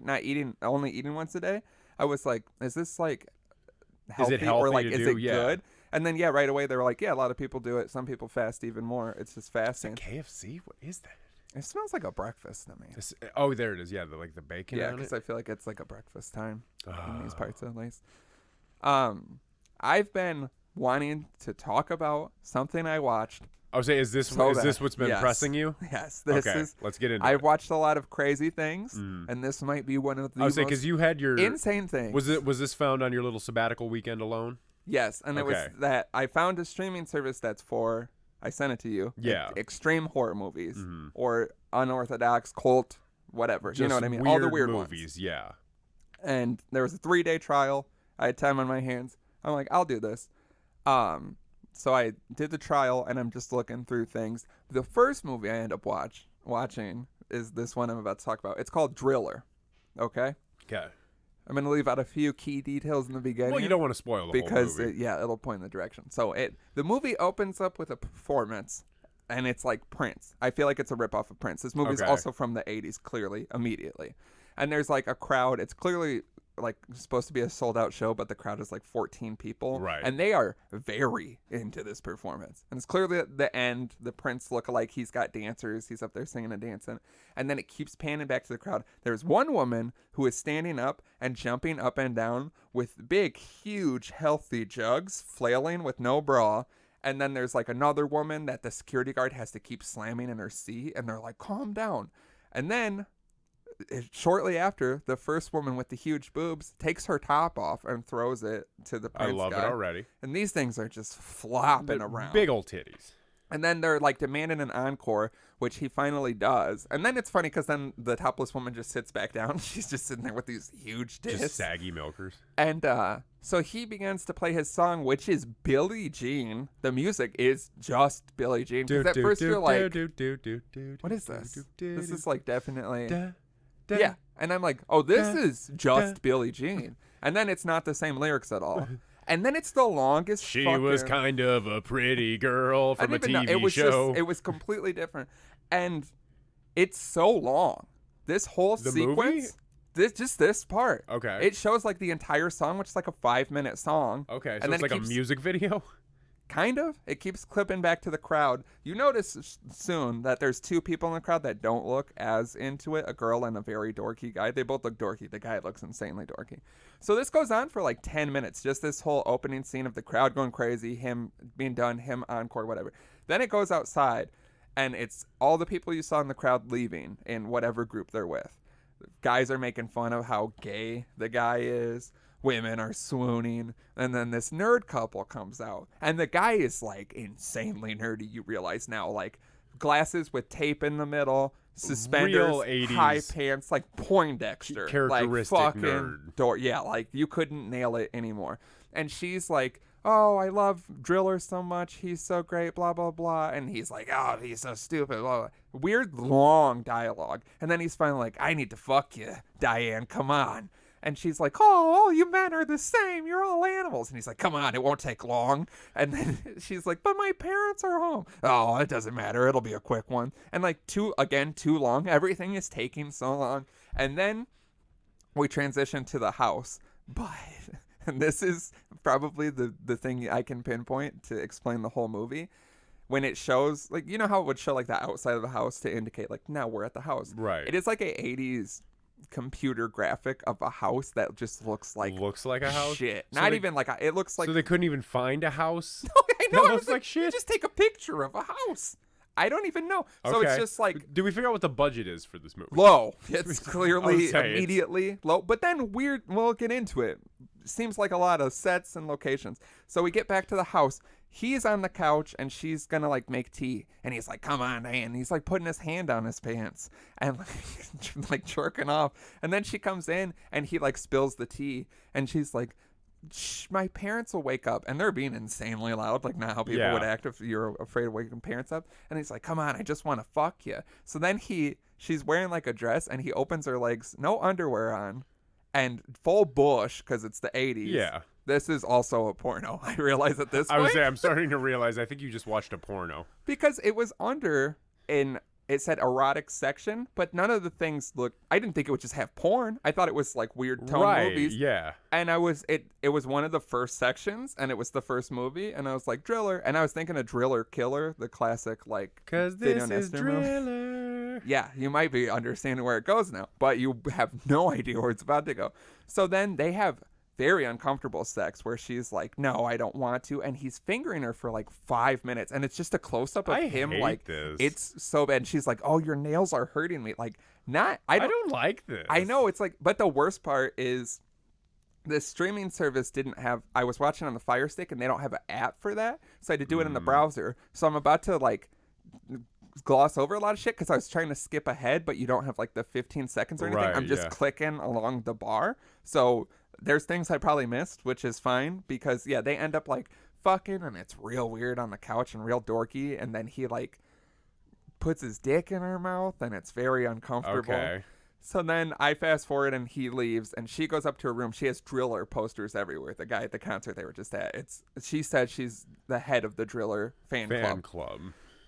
only eating once a day, I was like, is this like healthy, or like is it good? And then right away they were like, yeah, a lot of people do it. Some people fast even more. It's just fasting. Is it KFC? What is that? It smells like a breakfast to me. There it is. Yeah, the bacon. Yeah, because I feel like it's like a breakfast time in these parts at least. I've been wanting to talk about something I watched. I would say, is this what's been pressing you? Yes, this is. Let's get into it. I've watched a lot of crazy things, and this might be one of the most because you had your insane things. Was this found on your little sabbatical weekend alone? Yes, and it was that I found a streaming service that's for. I sent it to you. Yeah. Extreme horror movies or unorthodox cult, whatever. Just you know what I mean? All the weird movies, ones. Yeah. And there was a 3-day trial. I had time on my hands. I'm like, I'll do this. So I did the trial, and I'm just looking through things. The first movie I end up watching is this one I'm about to talk about. It's called Driller. Okay? Okay. I'm going to leave out a few key details in the beginning. Well, you don't want to spoil the whole movie. It'll point in the direction. So the movie opens up with a performance, and it's like Prince. I feel like it's a ripoff of Prince. This movie's also from the 80s, clearly, immediately. And there's like a crowd. It's clearly like supposed to be a sold out show, but the crowd is like 14 people. Right. And they are very into this performance. And it's clearly at the end, the Prince lookalike, he's got dancers. He's up there singing and dancing. And then it keeps panning back to the crowd. There's one woman who is standing up and jumping up and down with big, huge, healthy jugs, flailing with no bra. And then there's like another woman that the security guard has to keep slamming in her seat. And they're like, calm down. And then shortly after, the first woman with the huge boobs takes her top off and throws it to the Prince I love guy. it already. And these things are just flopping around. Big old titties. And then they're like demanding an encore, which he finally does. And then it's funny because then the topless woman just sits back down. She's just sitting there with these huge tits. Just saggy milkers. And so he begins to play his song, which is Billie Jean. The music is just Billie Jean. Because at first you're like, what is this? This is like definitely... Yeah. And I'm like, oh, this is just Billie Jean. And then it's not the same lyrics at all. And then it's the longest She was kind of a pretty girl from a TV show. It was completely different. And it's so long. This whole sequence, this part. Okay. It shows like the entire song, which is like a 5-minute song. Okay, so and it's like a music video? Kind of. It keeps clipping back to the crowd. You notice soon that there's two people in the crowd that don't look as into it, a girl and a very dorky guy. They both look dorky. The guy looks insanely dorky. So this goes on for like 10 minutes, just this whole opening scene of the crowd going crazy, him being done, him encore, whatever. Then it goes outside, and it's all the people you saw in the crowd leaving in whatever group they're with. Guys are making fun of how gay the guy is. Women are swooning, and then this nerd couple comes out, and the guy is like insanely nerdy. You realize now, like glasses with tape in the middle, suspenders, real 80s high pants, like Poindexter, characteristic like fucking nerd. yeah, like you couldn't nail it anymore. And she's like, oh, I love Driller so much, he's so great, blah blah blah, and he's like, oh, he's so stupid, blah, blah. Weird long dialogue, and then he's finally like, I need to fuck you, Diane, come on. And she's like, oh, all you men are the same. You're all animals. And he's like, come on, it won't take long. And then she's like, but my parents are home. Oh, it doesn't matter. It'll be a quick one. And like too long. Everything is taking so long. And then we transition to the house. But, and this is probably the thing I can pinpoint to explain the whole movie. When it shows, like, you know how it would show like the outside of the house to indicate like, now we're at the house. Right. It is like a 80s computer graphic of a house that just looks like a house shit. So Not even like it looks like, so they couldn't even find a house. No, I know. It looks like shit. You just take a picture of a house. I don't even know. So Okay. it's just like Do we figure out what the budget is for this movie? low. It's clearly say, immediately low. But then weird. We'll get into it. Seems like a lot of sets and locations. So we get back to the house. He's on the couch and she's gonna like make tea, and he's like, come on, man. He's like putting his hand on his pants and like jerking off, and then she comes in and he like spills the tea, and she's like, shh, my parents will wake up. And they're being insanely loud, like not how people would act if you're afraid of waking parents up. And he's like, come on, I just want to fuck you. So then she's wearing like a dress, and he opens her legs, no underwear on, and full bush because it's the 80s. Yeah. This is also a porno. I realize at this point. I would say I'm starting to realize I think you just watched a porno. Because it was under it said erotic section, but none of the things looked, I didn't think it would just have porn. I thought it was like weird tone movies. Yeah. And it was one of the first sections, and it was the first movie, and I was like, Driller, and I was thinking of Driller Killer, the classic like 'Cause Video this is Nestor movie. Driller. Yeah, you might be understanding where it goes now, but you have no idea where it's about to go. So then they have very uncomfortable sex where she's like, no, I don't want to, and he's fingering her for like 5 minutes, and it's just a close-up of him like this. It's so bad. And she's like, oh, your nails are hurting me. Like, I don't like this. I know, it's like, but the worst part is the streaming service didn't have, I was watching on the Fire Stick, and they don't have an app for that, so I had to do it in the browser. So I'm about to like gloss over a lot of shit because I was trying to skip ahead, but you don't have like the 15 seconds or anything. Right, I'm just clicking along the bar. So there's things I probably missed, which is fine because, yeah, they end up like fucking, and it's real weird on the couch and real dorky. And then he like puts his dick in her mouth, and it's very uncomfortable. Okay. So then I fast forward, and he leaves, and she goes up to her room. She has Driller posters everywhere. The guy at the concert they were just at. She said she's the head of the Driller fan club.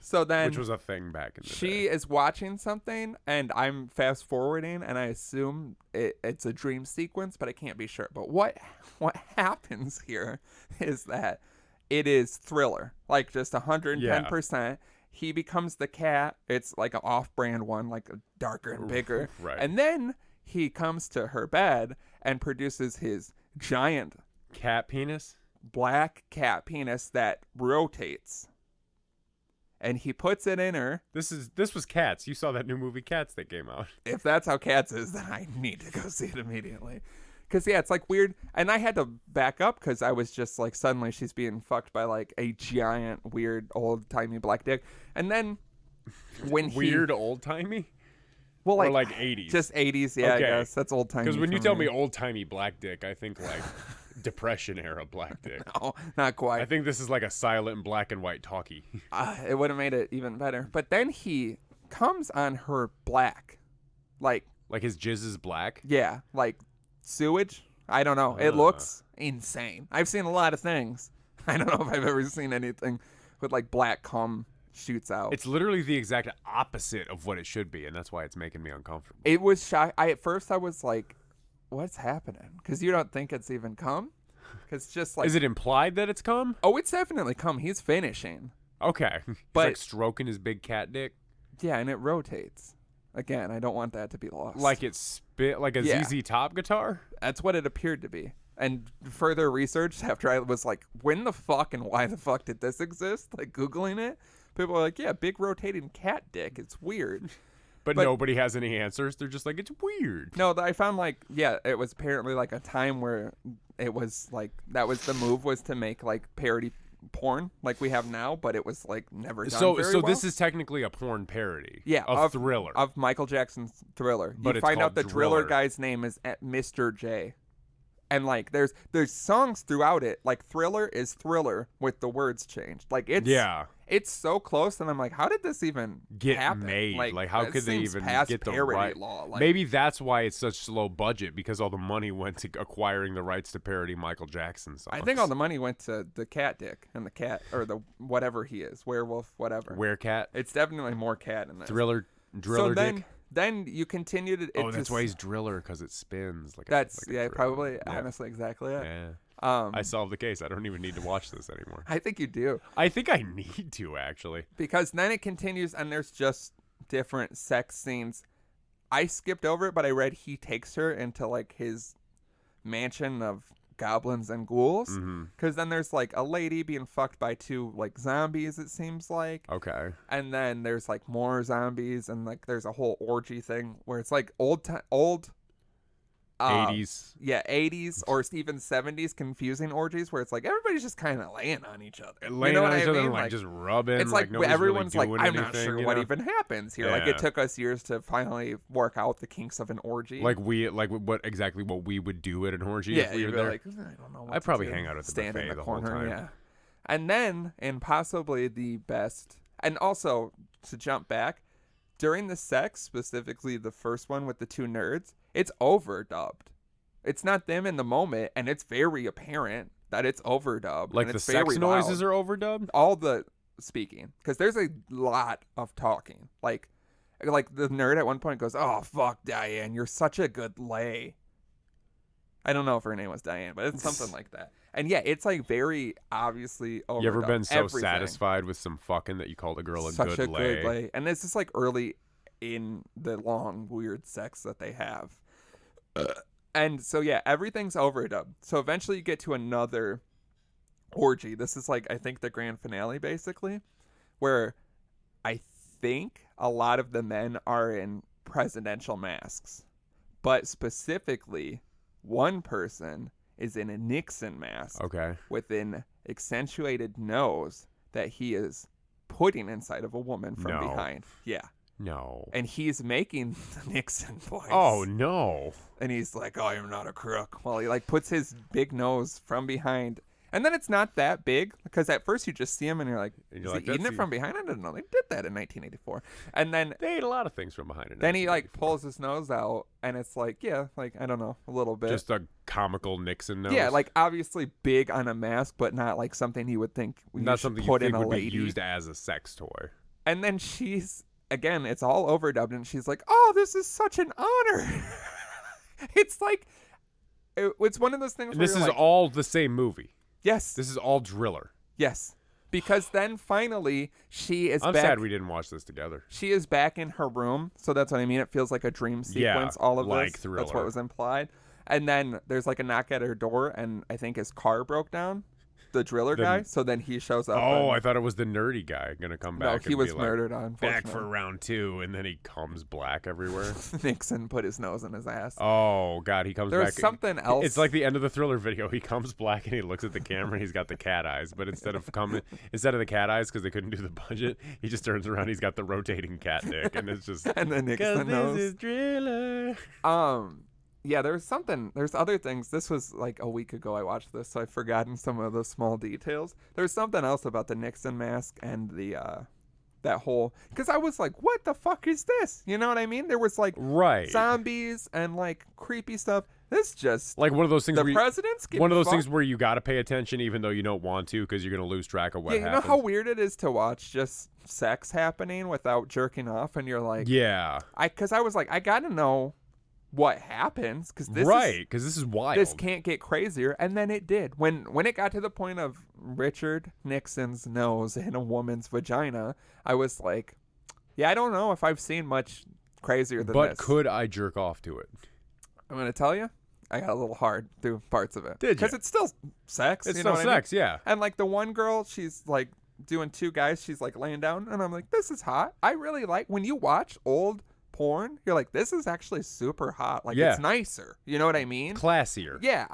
So then, which was a thing back in the day. She is watching something, and I'm fast forwarding, and I assume it's a dream sequence, but I can't be sure. But what happens here is that it is Thriller, like just 110%. He becomes the cat. It's like an off-brand one, like a darker and bigger. Right. And then he comes to her bed and produces his giant cat penis, black cat penis that rotates. And he puts it in her. This was Cats. You saw that new movie Cats that came out. If that's how Cats is, then I need to go see it immediately. Because, yeah, it's like weird. And I had to back up because I was just like, suddenly she's being fucked by like a giant, weird, old-timey black dick. And then when Weird, old-timey? Well, like, or like 80s? Just 80s, yeah, okay. I guess. That's old-timey. Because when you tell me old-timey black dick, I think like Depression era black dick. No, not quite. I think this is like a silent black and white talkie. It would have made it even better. But then he comes on her black. Like his jizz is black? Yeah, like sewage. I don't know. It looks insane. I've seen a lot of things. I don't know if I've ever seen anything with like black cum shoots out. It's literally the exact opposite of what it should be, and that's why it's making me uncomfortable. It was at first I was like, what's happening? Because you don't think it's even cum? Because just like... Is it implied that it's cum? Oh, it's definitely cum. He's finishing. Okay. He's but like stroking his big cat dick? Yeah, and it rotates. Again, I don't want that to be lost. Like it's spit like a ZZ Top guitar? That's what it appeared to be. And further research after I was like, when the fuck and why the fuck did this exist? Like Googling it. People are like, yeah, big rotating cat dick. It's weird. But nobody has any answers. They're just like, it's weird. No, I found like, yeah, it was apparently like a time where it was like, that was the move was to make like parody porn like we have now, but it was like never done very well. This is technically a porn parody of Thriller. Of Michael Jackson's Thriller. But you find out the Driller guy's name is Mr. J. And like there's songs throughout it. Like Thriller is Thriller with the words changed. Like it's so close, and I'm like, how did this even get happen? made? Like how could they even get the right law? Like, maybe that's why it's such low budget, because all the money went to acquiring the rights to parody Michael Jackson songs. I think all the money went to the cat dick and the cat, or the whatever he is, werewolf, whatever. Werecat. It's definitely more cat in this. Driller dick. Then you continue to. That's why he's Driller, because it spins. Probably honestly exactly it. Yeah. I solved the case. I don't even need to watch this anymore. I think you do. I think I need to, actually. Because then it continues, and there's just different sex scenes. I skipped over it, but I read he takes her into like his mansion of goblins and ghouls. Because then there's like a lady being fucked by two like zombies, it seems like. Okay. And then there's like more zombies, and like there's a whole orgy thing where it's like old 80s. Yeah, 80s or even 70s confusing orgies where it's like everybody's just kind of laying on each other. Laying on each other and like just rubbing. It's like everyone's really like, I'm not sure what even happens here. Yeah. Like it took us years to finally work out the kinks of an orgy. Like what we would do at an orgy if we were there. Like, I don't know what I'd probably hang out at the stand buffet in the corner, whole time. Yeah. And then, and possibly the best, and also to jump back, during the sex, specifically the first one with the two nerds, it's overdubbed. It's not them in the moment, and it's very apparent that it's overdubbed. Like the sex noises are overdubbed? All the speaking. Because there's a lot of talking. Like the nerd at one point goes, "Oh, fuck, Diane, you're such a good lay." I don't know if her name was Diane, but it's something like that. And yeah, it's like very obviously overdubbed. You ever been so satisfied with some fucking that you called a girl such a good lay? And this is like early in the long, weird sex that they have. And so, yeah, everything's overdubbed. So eventually you get to another orgy. This is like, I think, the grand finale, basically, where I think a lot of the men are in presidential masks. But specifically, one person is in a Nixon mask. Okay. With an accentuated nose that he is putting inside of a woman from behind. Yeah. No. And he's making the Nixon voice. Oh, no. And he's like, "Oh, you're not a crook." Well, he like puts his big nose from behind. And then it's not that big, because at first you just see him and you're like, is he eating it from behind? I didn't know they did that in 1984. And then they ate a lot of things from behind. Then he like pulls his nose out, and it's like, yeah, like, I don't know, a little bit. Just a comical Nixon nose. Yeah, like obviously big on a mask, but not like something you would think not something put you think in a would lady. be used as a sex toy. And then again, it's all overdubbed, and she's like, "Oh, this is such an honor." It's like, it's one of those things. And where this is like, all the same movie. Yes. This is all Driller. Yes. Because then finally she is I'm back. sad we didn't watch this together. She is back in her room. So that's what I mean. It feels like a dream sequence, all of like this. Thriller. That's what was implied. And then there's like a knock at her door, and I think his car broke down. The Driller guy. So then he shows up. Oh, I thought it was the nerdy guy going to come back. No, he was murdered, unfortunately. Back for round 2, and then he comes black everywhere. Nixon put his nose in his ass. Oh, God, he comes back. There's something else. It's like the end of the Thriller video. He comes black, and he looks at the camera, and he's got the cat eyes. But instead of the cat eyes, because they couldn't do the budget, he just turns around, he's got the rotating cat dick, and it's just... and then Nixon knows. This is Driller. Yeah, there's other things. This was like a week ago I watched this, so I've forgotten some of the small details. There's something else about the Nixon mask and the that whole, because I was like, what the fuck is this? You know what I mean? There was like zombies and like creepy stuff. This just like one of those things. The president's one of those things where you got to pay attention even though you don't want to, because you're gonna lose track of what happens. You know how weird it is to watch just sex happening without jerking off, and you're like, because I was like, I gotta know what happens, because this is wild. This can't get crazier. And then it did. When it got to the point of Richard Nixon's nose in a woman's vagina, I was like, yeah, I don't know if I've seen much crazier than this. But could I jerk off to it? I'm gonna tell you, I got a little hard through parts of it. Did you? Because it's still sex. It's you know still what sex, I mean? yeah. And like the one girl, she's like doing 2 guys, she's like laying down, and I'm like, this is hot. I really like when you watch old porn, you're like, this is actually super hot. Like, it's nicer. You know what I mean? Classier. Yeah,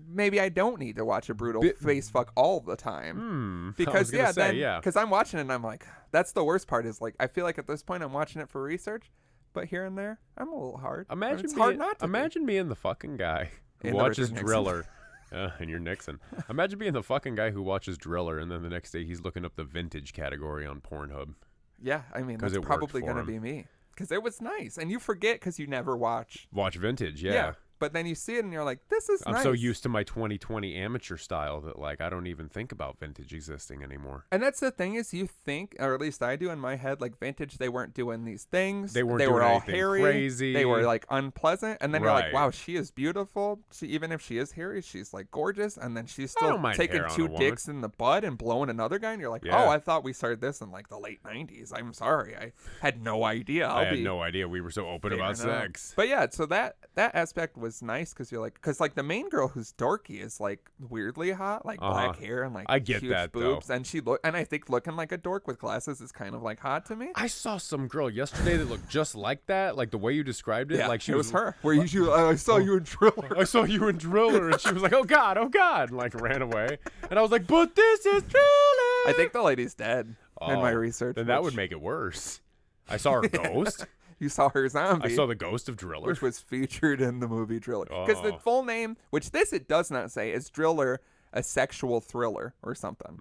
maybe I don't need to watch a brutal face fuck all the time. Because because I'm watching it and I'm like, that's the worst part, is like, I feel like at this point I'm watching it for research, but here and there I'm a little hard. It's hard not to imagine being the fucking guy who watches Driller. And you're Nixon. Imagine being the fucking guy who watches Driller, and then the next day he's looking up the vintage category on Pornhub. Yeah, I mean, that's probably going to be me. Because it was nice. And you forget because you never watch vintage, yeah. But then you see it and you're like, this is nice. I'm so used to my 2020 amateur style that, like, I don't even think about vintage existing anymore. And that's the thing, is you think, or at least I do in my head, like, vintage, they weren't doing these things. They were all hairy. Crazy. They were, like, unpleasant. And then you're like, wow, she is beautiful. Even if she is hairy, she's, like, gorgeous. And then she's still taking 2 dicks in the butt and blowing another guy. And you're like, oh, I thought we started this in, like, the late 90s. I'm sorry. I had no idea. I had no idea we were so open about sex. But yeah, so that aspect was nice, because you're like, because like the main girl who's dorky is like weirdly hot, like black hair and like I get huge that, boobs, though. and I think looking like a dork with glasses is kind of like hot to me. I saw some girl yesterday that looked just like that, like the way you described it. Yeah, like it was her. Where I saw you in Driller. I saw you in Driller, and she was like, oh god, and like ran away. And I was like, but this is Driller. I think the lady's dead in my research. Then that would make it worse. I saw her ghost. You saw her zombie. I saw the ghost of Driller, which was featured in the movie Driller. Because the full name, which it does not say, is Driller, a sexual thriller or something.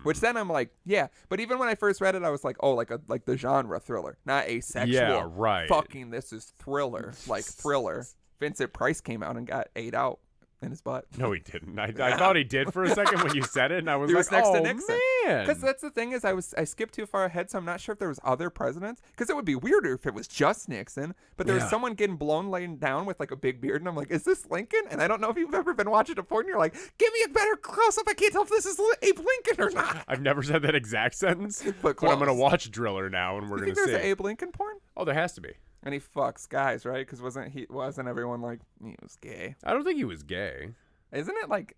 Which then I'm like, yeah. But even when I first read it, I was like, oh, like the genre thriller, not asexual. Yeah, right. Fucking this is thriller, like Thriller. Vincent Price came out and got ate out in his butt. No, he didn't. I thought he did for a second when you said it, and I was next to Nixon. Man. Because that's the thing, is I skipped too far ahead, so I'm not sure if there was other presidents. Because it would be weirder if it was just Nixon, but there was someone getting blown laying down with like a big beard, and I'm like, is this Lincoln? And I don't know if you've ever been watching a porn, and you're like, give me a better close-up. I can't tell if this is Abe Lincoln or not. I've never said that exact sentence, but I'm going to watch Driller now, and we're going to see. You think there's an Abe Lincoln porn? Oh, there has to be. And he fucks guys, right? Because wasn't everyone like, he was gay? I don't think he was gay. Isn't it like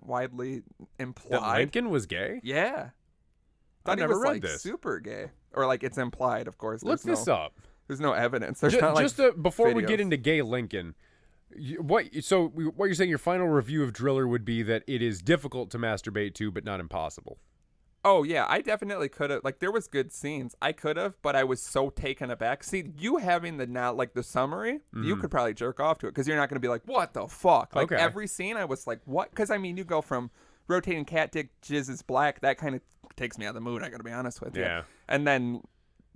widely implied that Lincoln was gay? Yeah, I never read this. Super gay, or like it's implied. Of course, look this up. There's no evidence. There's not before videos. We get into gay Lincoln, what you're saying? Your final review of Driller would be that it is difficult to masturbate to, but not impossible. Oh yeah, I definitely could have. Like, there was good scenes. I could have, but I was so taken aback. See, you having the summary, you could probably jerk off to it, because you're not going to be like, what the fuck? Like, every scene, I was like, what? Because I mean, you go from rotating cat dick, jizz is black. That kind of takes me out of the mood. I got to be honest with you. Yeah. And then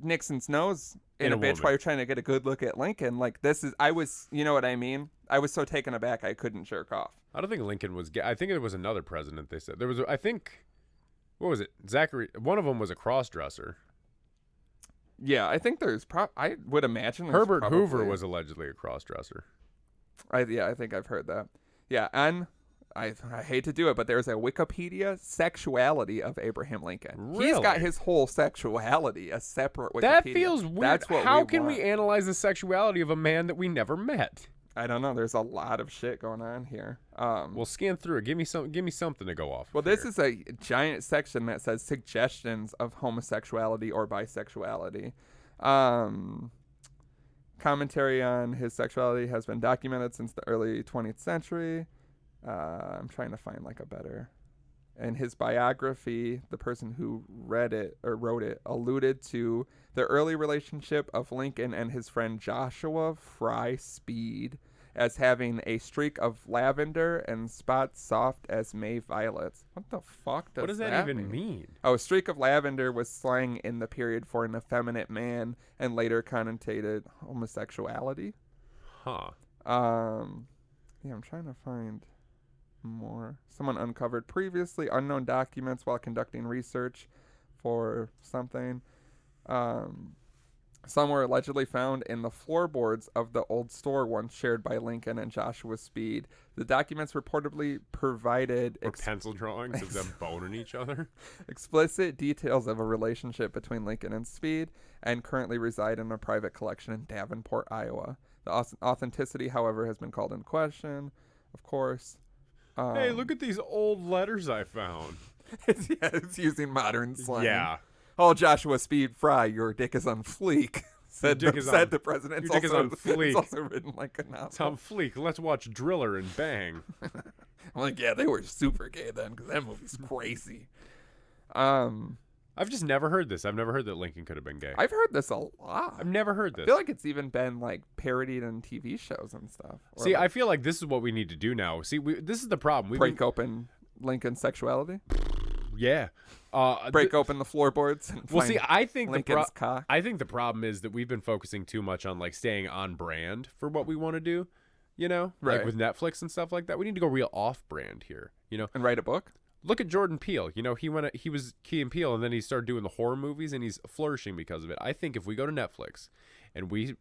Nixon's nose in a bitch while you're trying to get a good look at Lincoln. Like, you know what I mean? I was so taken aback, I couldn't jerk off. I don't think Lincoln was gay. I think it was another president. They said there was. I think. What was it? Zachary. One of them was a cross-dresser. Yeah, I think there's I would imagine there's Herbert probably... Hoover was allegedly a cross-dresser. I think I've heard that. Yeah, and I hate to do it, but there's a Wikipedia sexuality of Abraham Lincoln. Really? He's got his whole sexuality, a separate Wikipedia. That feels weird. That's what How we can want. we analyze the sexuality of a man that we never met? I don't know. There's a lot of shit going on here. Well, scan through it. Give me something to go off. Well, this is a giant section that says suggestions of homosexuality or bisexuality. Commentary on his sexuality has been documented since the early 20th century. I'm trying to find like a better. In his biography, the person who read it or wrote it alluded to the early relationship of Lincoln and his friend Joshua Fry Speed as having a streak of lavender and spots soft as May violets. What the fuck does that even mean? Oh, a streak of lavender was slang in the period for an effeminate man and later connotated homosexuality. Huh. Yeah, I'm trying to find more. Someone uncovered previously unknown documents while conducting research for something. Some were allegedly found in the floorboards of the old store once shared by Lincoln and Joshua Speed. The documents reportedly provided pencil drawings of them boning each other. Explicit details of a relationship between Lincoln and Speed, and currently reside in a private collection in Davenport, Iowa. The authenticity, however, has been called in question, of course. Hey, look at these old letters I found. It's using modern slang. Yeah. Oh, Joshua Speed Fry, your dick is on fleek. Said the president. Your dick is on fleek. It's also written like a novel. It's on fleek. Let's watch Driller and Bang. I'm like, yeah, they were super gay then because that movie's crazy. I've just never heard this. I've never heard that Lincoln could have been gay. I've heard this a lot. I've never heard this. I feel like it's even been like parodied in TV shows and stuff. See, I feel like this is what we need to do now. See, this is the problem. Break open Lincoln's sexuality. Yeah. Break open the floorboards. And well, see, I think Lincoln's cock. I think the problem is that we've been focusing too much on like staying on brand for what we want to do. You know, right. Like with Netflix and stuff like that. We need to go real off brand here. You know, and write a book. Look at Jordan Peele. You know, he was Key and Peele, and then he started doing the horror movies, and he's flourishing because of it. I think if we go to Netflix and we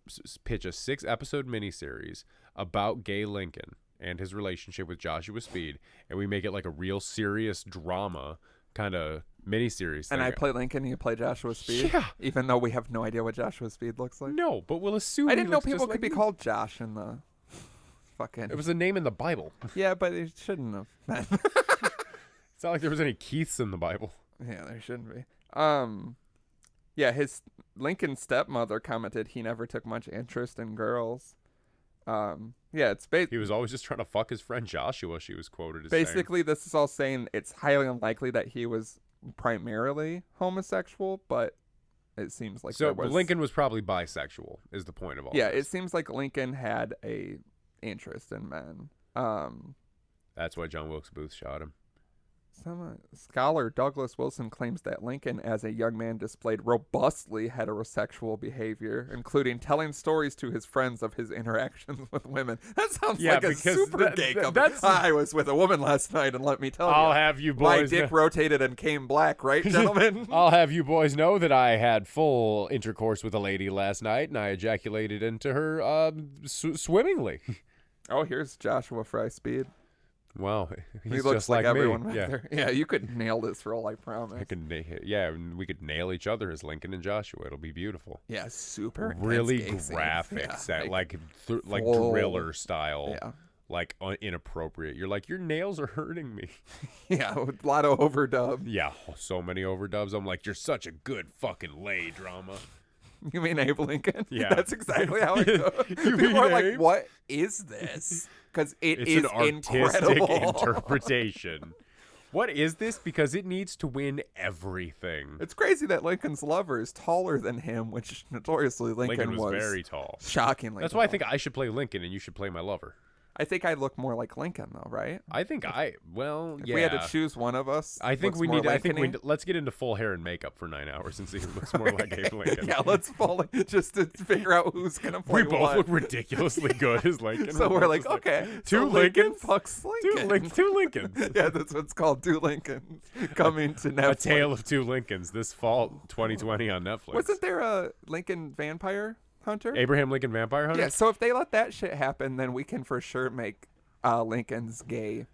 pitch a 6-episode miniseries about gay Lincoln and his relationship with Joshua Speed, and we make it like a real serious drama kind of miniseries thing. And I play Lincoln and you play Joshua Speed? Yeah. Even though we have no idea what Joshua Speed looks like? No, but we'll assume I didn't know people could be called Josh in the fucking... It was a name in the Bible. Yeah, but it shouldn't have been. It's not like there was any Keiths in the Bible. Yeah, there shouldn't be. Yeah, his Lincoln's stepmother commented he never took much interest in girls. Yeah, it's he was always just trying to fuck his friend Joshua. She was quoted as basically saying. This is all saying it's highly unlikely that he was primarily homosexual, but it seems like so. Lincoln was probably bisexual. Is the point of all? Yeah, this. It seems like Lincoln had a interest in men. That's why John Wilkes Booth shot him. Scholar Douglas Wilson claims that Lincoln, as a young man, displayed robustly heterosexual behavior, including telling stories to his friends of his interactions with women. That sounds like a super gay couple. I was with a woman last night, and let me tell you, I'll have you boys my dick rotated and came black, right, gentlemen? I'll have you boys know that I had full intercourse with a lady last night, and I ejaculated into her swimmingly. Oh, here's Joshua Fry Speed. Wow, he looks just like everyone. Me. Yeah. Yeah, you could nail this role, I promise. We could nail each other as Lincoln and Joshua. It'll be beautiful. Yeah, super. Really graphics, yeah, like Driller style. Yeah. Like inappropriate. You're like, your nails are hurting me. Yeah, a lot of overdub. Yeah, so many overdubs. I'm like, you're such a good fucking lay drama. You mean Abe Lincoln? Yeah. That's exactly how it goes. People are like, what is this? Because it's an artistic incredible. interpretation. What is this? Because it needs to win everything. It's crazy that Lincoln's lover is taller than him, which notoriously Lincoln was very tall. Shockingly That's tall. why I think I should play Lincoln and you should play my lover. I think I look more like Lincoln, though, right? I think if we had to choose one of us, let's get into full hair and makeup for 9 hours and see who looks more like Abe Lincoln. Yeah, let's just to figure out who's gonna play. We both look ridiculously good as Lincoln. So we're like, okay, two Lincoln fucks Lincoln. Two Lincolns. Yeah, that's what it's called. Two Lincolns coming to Netflix. A Tale of Two Lincolns this fall, 2020 on Netflix. Wasn't there a Lincoln vampire hunter? Abraham Lincoln Vampire Hunter? Yeah, so if they let that shit happen, then we can for sure make Lincoln's gay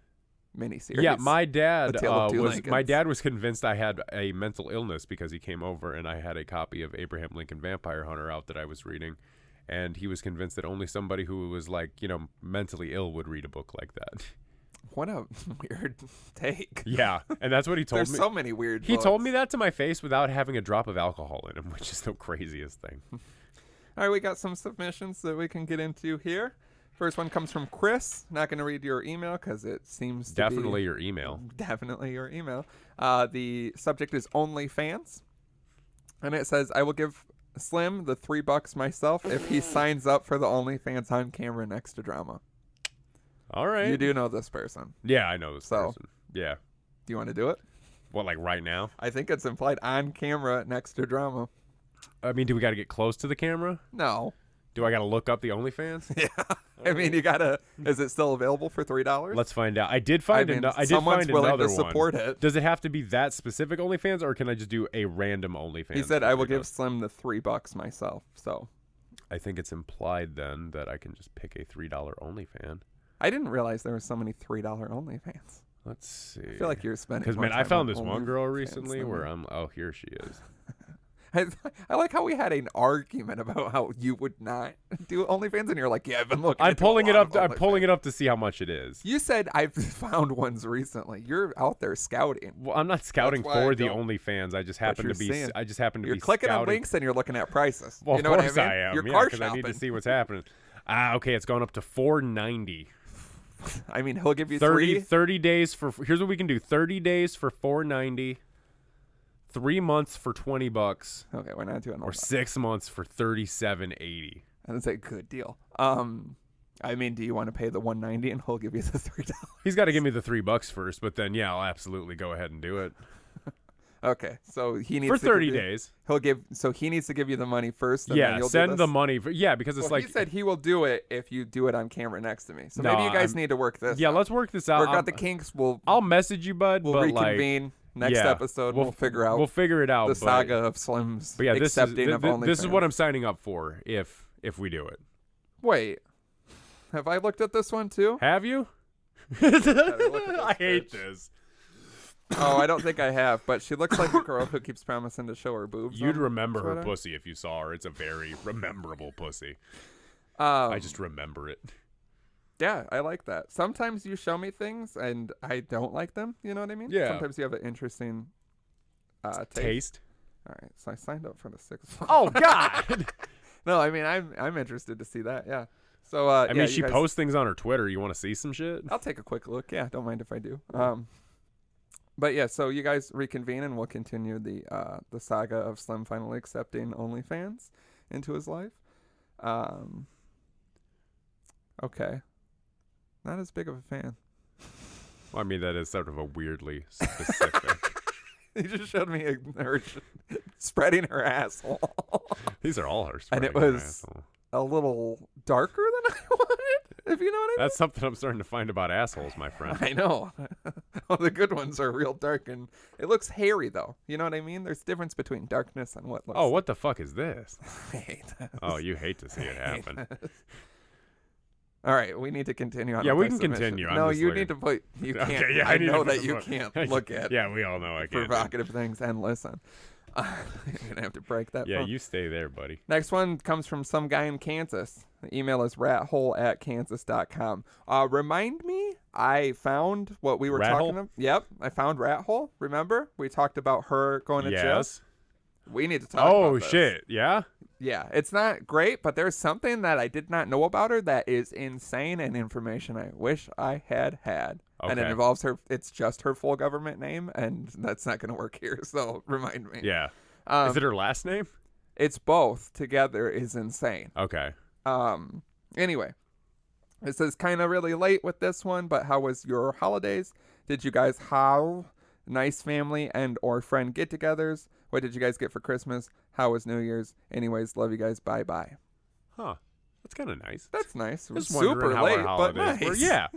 miniseries. Yeah, my dad Lincolns. was convinced I had a mental illness because he came over and I had a copy of Abraham Lincoln Vampire Hunter out that I was reading, and he was convinced that only somebody who was mentally ill would read a book like that. What a weird take. Yeah, and that's what he told me. There's so many weird He books. told me that to my face without having a drop of alcohol in him, which is the craziest thing. All right, we got some submissions that we can get into here. First one comes from Chris. Not going to read your email because it seems to Definitely your email. Definitely your email. The subject is OnlyFans. And it says, I will give Slim the $3 myself if he signs up for the OnlyFans on camera next to drama. All right. You do know this person. Yeah, I know this person. Yeah. Do you want to do it? What, like right now? I think it's implied on camera next to drama. I mean, do we got to get close to the camera? No. Do I got to look up the OnlyFans? Yeah. I mean, you got to. Is it still available for $3? Let's find out. I did find another one. Someone's willing to support it. Does it have to be that specific OnlyFans, or can I just do a random OnlyFans? He said, I will give Slim the $3 myself. So I think it's implied then that I can just pick a $3 OnlyFans. I didn't realize there was so many $3 OnlyFans. Let's see. I feel like you're spending. Because man, I found this one girl recently where here she is. I like how we had an argument about how you would not do OnlyFans, and you're like, yeah, I've been looking. I'm pulling it up. I'm pulling it up to see how much it is. You said I've found ones recently. You're out there scouting. Well, I'm not scouting for the OnlyFans. I just happen to be. You're clicking on links and you're looking at prices. Well, you know of course what I mean? I am. You're car because shopping. I need to see what's happening. Okay, it's going up to $4.90. I mean, he'll give you 30 days for. Here's what we can do: 30 days for $4.90. 3 months for $20. Okay, we're not doing. Or 6 months for $37.80. That's a good deal. I mean, do you want to pay the $190 and he'll give you the $3? He's got to give me the $3 first, but then I'll absolutely go ahead and do it. Okay, so he needs for 30 days. He needs to give you the money first. And yeah, then you'll send the money. Because it's he said he will do it if you do it on camera next to me. So maybe you guys need to work this. Yeah, out. let's work this out. Work out the kinks. I'll message you, bud. We'll reconvene. Next episode, we'll figure out. We'll figure it out. The saga of Slim's accepting of OnlyFans. This is what I'm signing up for if we do it. Wait, have I looked at this one too? Have you? I hate this. Oh, I don't think I have. But she looks like a girl who keeps promising to show her boobs. You'd remember her pussy if you saw her. It's a very rememberable pussy. I just remember it. Yeah, I like that. Sometimes you show me things and I don't like them. You know what I mean? Yeah. Sometimes you have an interesting taste. All right, so I signed up for the 6th one. Oh God! No, I mean I'm interested to see that. Yeah. So I mean, she posts things on her Twitter. You want to see some shit? I'll take a quick look. Yeah, don't mind if I do. But yeah, so you guys reconvene and we'll continue the saga of Slim finally accepting OnlyFans into his life. Okay. Not as big of a fan. Well, I mean, that is sort of a weirdly specific. He just showed me her spreading her asshole. These are all her and it was a little darker than I wanted, if you know what I mean. That's something I'm starting to find about assholes, my friend. I know. All the good ones are real dark, and it looks hairy, though. You know what I mean? There's a difference between darkness and what looks... Oh, what the fuck is this? I hate this. Oh, you hate to see it happen. All right, we need to continue on. Yeah, we can continue. No, you need to put. You can't. Okay, yeah, I know that you can't look at. Yeah, we all know I can't. Provocative things and listen. You're gonna have to break that. Yeah, phone. you stay there, buddy. Next one comes from some guy in Kansas. The email is rathole@kansas.com. Remind me, I found what we were talking about. Yep, I found Rat Hole. Remember, we talked about her going to jail. We need to talk about this. Oh, shit. Yeah? Yeah, it's not great, but there's something that I did not know about her that is insane and information I wish I had. Okay. And it involves her. It's just her full government name, and that's not going to work here, so remind me. Yeah. Is it her last name? It's both together is insane. Okay. Anyway, It says kind of really late with this one, but how was your holidays? Did you guys have nice family and or friend get-togethers? What did you guys get for Christmas? How was New Year's? Anyways, love you guys. Bye-bye. Huh. That's kind of nice. That's nice. It was Just super how late, our but holidays nice. were. Yeah.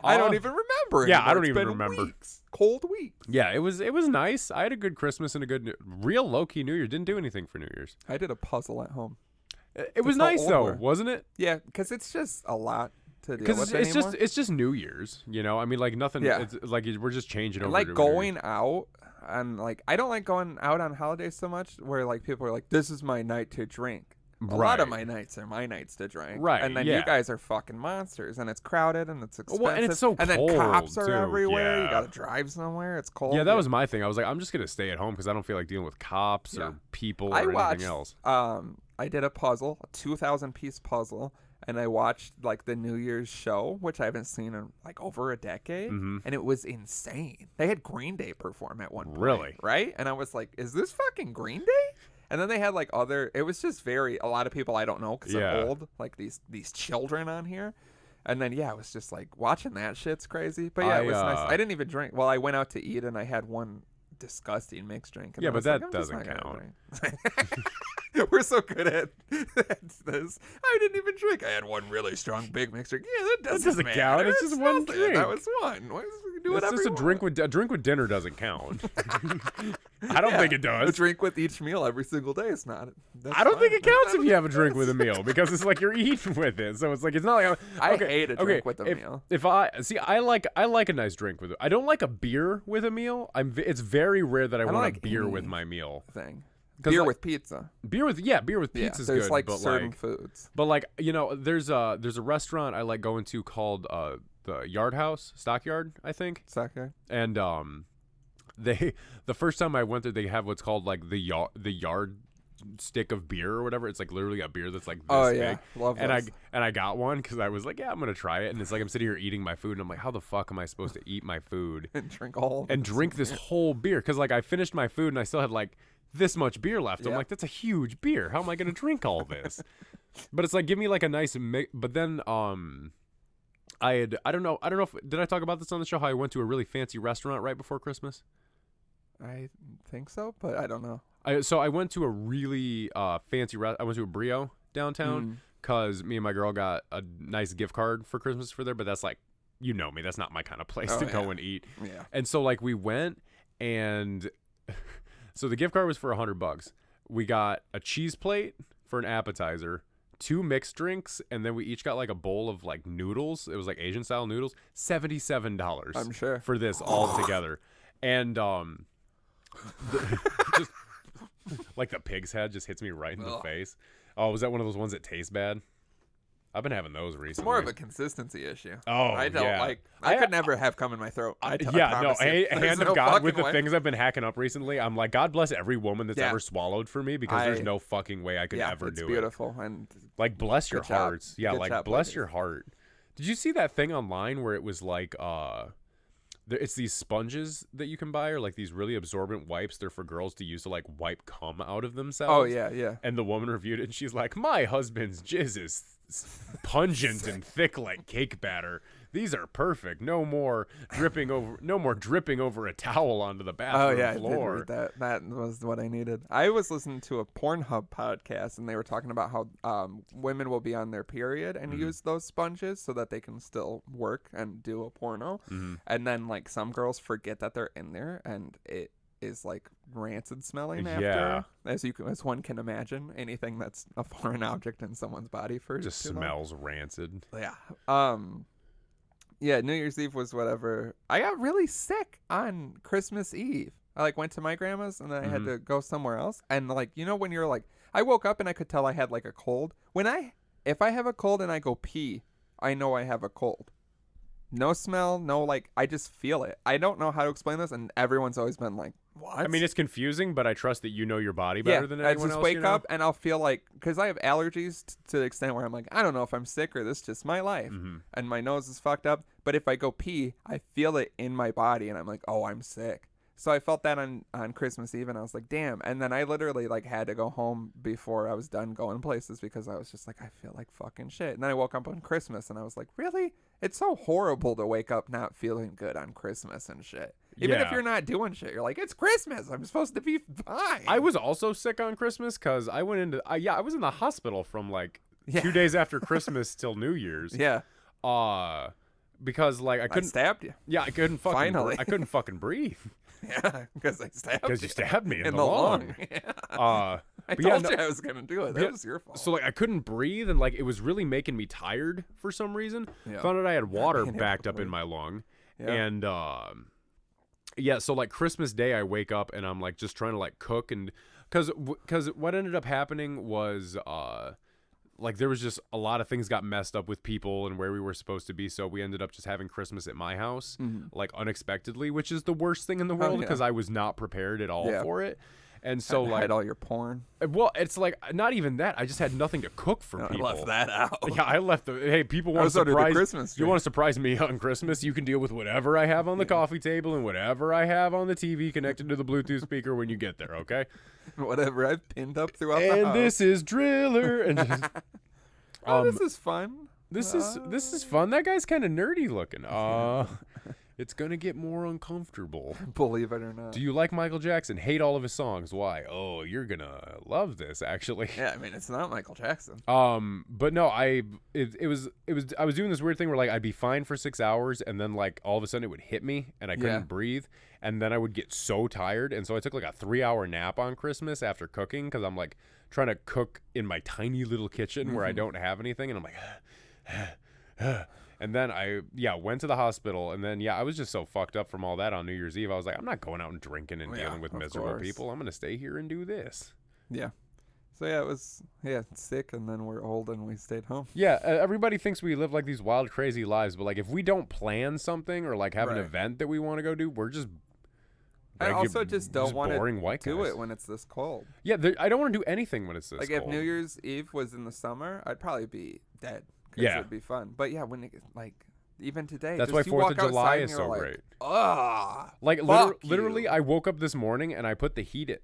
I don't even remember Yeah, anymore. I don't It's even been remember. Weeks. Cold weeks. Yeah, it was nice. I had a good Christmas and a good, real low-key New Year. Didn't do anything for New Year's. I did a puzzle at home. It was nice, though, wasn't it? Yeah, because it's just a lot to deal Because with it's anymore. just New Year's, you know. I mean, like nothing. Yeah. It's like we're just changing over. like to going out, and like I don't like going out on holidays so much. Where like people are like, "This is my night to drink." A lot of my nights are my nights to drink. Right. And then you guys are fucking monsters, and it's crowded and it's expensive. Well, and it's so and cold, then cops are too. everywhere. Yeah. You gotta drive somewhere. It's cold. Yeah, that was my thing. I was like, I'm just gonna stay at home because I don't feel like dealing with cops or people or anything else. I did a puzzle, a 2,000-piece puzzle, and I watched like the New Year's show, which I haven't seen in like over a decade, and it was insane. They had Green Day perform at one point. Really? Right? And I was like, is this fucking Green Day? And then they had like it was just a lot of people I don't know because I'm old, like these children on here. And then, it was just like watching that shit's crazy. But it was nice. I didn't even drink. Well, I went out to eat and I had one disgusting mixed drink. And Yeah, I but was that like, I'm just doesn't not gonna count. drink. We're so good at this. I didn't even drink. I had one really strong big mixed drink. Yeah, that doesn't matter. count. It's just one nothing. drink. That was one. Do It's whatever just you a drink want. with dinner doesn't count. I don't think it A does. drink with each meal every single day is not. I don't think it counts if you have a drink with a meal because it's like you're eating with it. So it's like it's not like I hate a drink with a meal. If I like a nice drink with it. I don't like a beer with a meal. It's very rare that I want like a beer any with my meal. Thing. Beer like, with pizza. Beer with pizza's there's good. like but certain foods. But like there's a restaurant I like going to called the Yard House, Stockyard, I think. Stockyard. And the first time I went there, they have what's called like the yard stick of beer or whatever. It's like literally a beer that's like this big. Love those. And I got one because I was like, I'm gonna try it. And it's like I'm sitting here eating my food, and I'm like, how the fuck am I supposed to eat my food and drink this whole beer? Because like I finished my food and I still had like this much beer left. I'm like, that's a huge beer. How am I gonna drink all this? But it's like, give me like a nice mix. But then I don't know if did I talk about this on the show, how I went to a really fancy restaurant right before Christmas? I think so, but I don't know. So I went to a really fancy I went to a Brio downtown because me and my girl got a nice gift card for Christmas for there, but that's like, you know me, that's not my kind of place to go and eat. Yeah. And so like we went, and so the gift card was for $100. We got a cheese plate for an appetizer, 2 mixed drinks, and then we each got like a bowl of like noodles. It was like Asian style noodles. $77. I'm sure. For this all together. And just like the pig's head just hits me right in the face. Oh, was that one of those ones that taste bad? I've been having those recently. It's more of a consistency issue. Oh, I don't like. I could never have come in my throat. Hand no of God, with way. the things I've been hacking up recently, I'm like, God bless every woman that's ever swallowed for me, because there's no fucking way I could ever do it. It's beautiful, and like, bless your hearts. Yeah, Good like job, bless ladies. your heart. Did you see that thing online where it was like it's these sponges that you can buy, or like these really absorbent wipes. They're for girls to use to like wipe cum out of themselves. Oh yeah. And the woman reviewed it, and she's like, my husband's jizz is pungent and thick like cake batter. These are perfect. No more dripping over a towel onto the bathroom floor. I did read that. That was what I needed. I was listening to a Pornhub podcast, and they were talking about how women will be on their period and use those sponges so that they can still work and do a porno. And then like some girls forget that they're in there, and it is like rancid smelling after, as one can imagine. Anything that's a foreign object in someone's body for just smells rancid. Yeah, New Year's Eve was whatever. I got really sick on Christmas Eve. I like went to my grandma's, and then I had to go somewhere else. And like, you know, when you're like, I woke up and I could tell I had like a cold. If I have a cold and I go pee, I know I have a cold. No smell, no like, I just feel it. I don't know how to explain this, and everyone's always been like, what? I mean, it's confusing, but I trust that you know your body better than anyone else. I just wake up and I'll feel like, because I have allergies to the extent where I'm like, I don't know if I'm sick or this is just my life. And my nose is fucked up. But if I go pee, I feel it in my body, and I'm like, oh, I'm sick. So I felt that on Christmas Eve, and I was like, damn. And then I literally like had to go home before I was done going places because I was just like, I feel like fucking shit. And then I woke up on Christmas, and I was like, really? It's so horrible to wake up not feeling good on Christmas and shit. Even if you're not doing shit, you're like, it's Christmas. I'm supposed to be fine. I was also sick on Christmas because I went into I was in the hospital from like 2 days after Christmas till New Year's. Yeah. Because like I stabbed you. Yeah, I couldn't fucking. Finally, I couldn't fucking breathe. Yeah, because I stabbed you. Because you stabbed me in the lung. Yeah. I told you I was gonna do it. That was your fault. So like I couldn't breathe, and like it was really making me tired for some reason. Yeah. Found out I had water backed up in my lung, and so like Christmas Day, I wake up and I'm like just trying to like cook, and because what ended up happening was like there was just a lot of things got messed up with people and where we were supposed to be, so we ended up just having Christmas at my house, like unexpectedly, which is the worst thing in the world because I was not prepared at all for it. And so like had all your porn. Well, it's like not even that. I just had nothing to cook for people. I left that out. Yeah, I left hey, people want to surprise Christmas. You want to surprise me on Christmas? You can deal with whatever I have on the coffee table and whatever I have on the TV connected to the Bluetooth speaker when you get there, okay? Whatever I've pinned up throughout the house. And this is Driller and just, this is fun. This is fun. That guy's kind of nerdy looking. It's gonna get more uncomfortable. Believe it or not. Do you like Michael Jackson? Hate all of his songs. Why? Oh, you're gonna love this, actually. Yeah, I mean, it's not Michael Jackson. But no, I was doing this weird thing where like I'd be fine for 6 hours, and then like all of a sudden it would hit me, and I couldn't breathe, and then I would get so tired, and so I took like a 3-hour nap on Christmas after cooking because I'm like trying to cook in my tiny little kitchen where I don't have anything, and I'm like. And then I went to the hospital, and then I was just so fucked up from all that on New Year's Eve. I was like, I'm not going out and drinking and dealing with miserable people. I'm gonna stay here and do this. Yeah. So it was sick, and then we're old and we stayed home. Yeah, everybody thinks we live like these wild, crazy lives, but like if we don't plan something or like have an event that we want to go do, we're just. I also just don't want to do it when it's this cold. Yeah, I don't want to do anything when it's this cold. Like if New Year's Eve was in the summer, I'd probably be dead. Yeah, it'd be fun. But yeah, when it like even today, that's why 4th of July is so great. Like literally, I woke up this morning and I put the heat at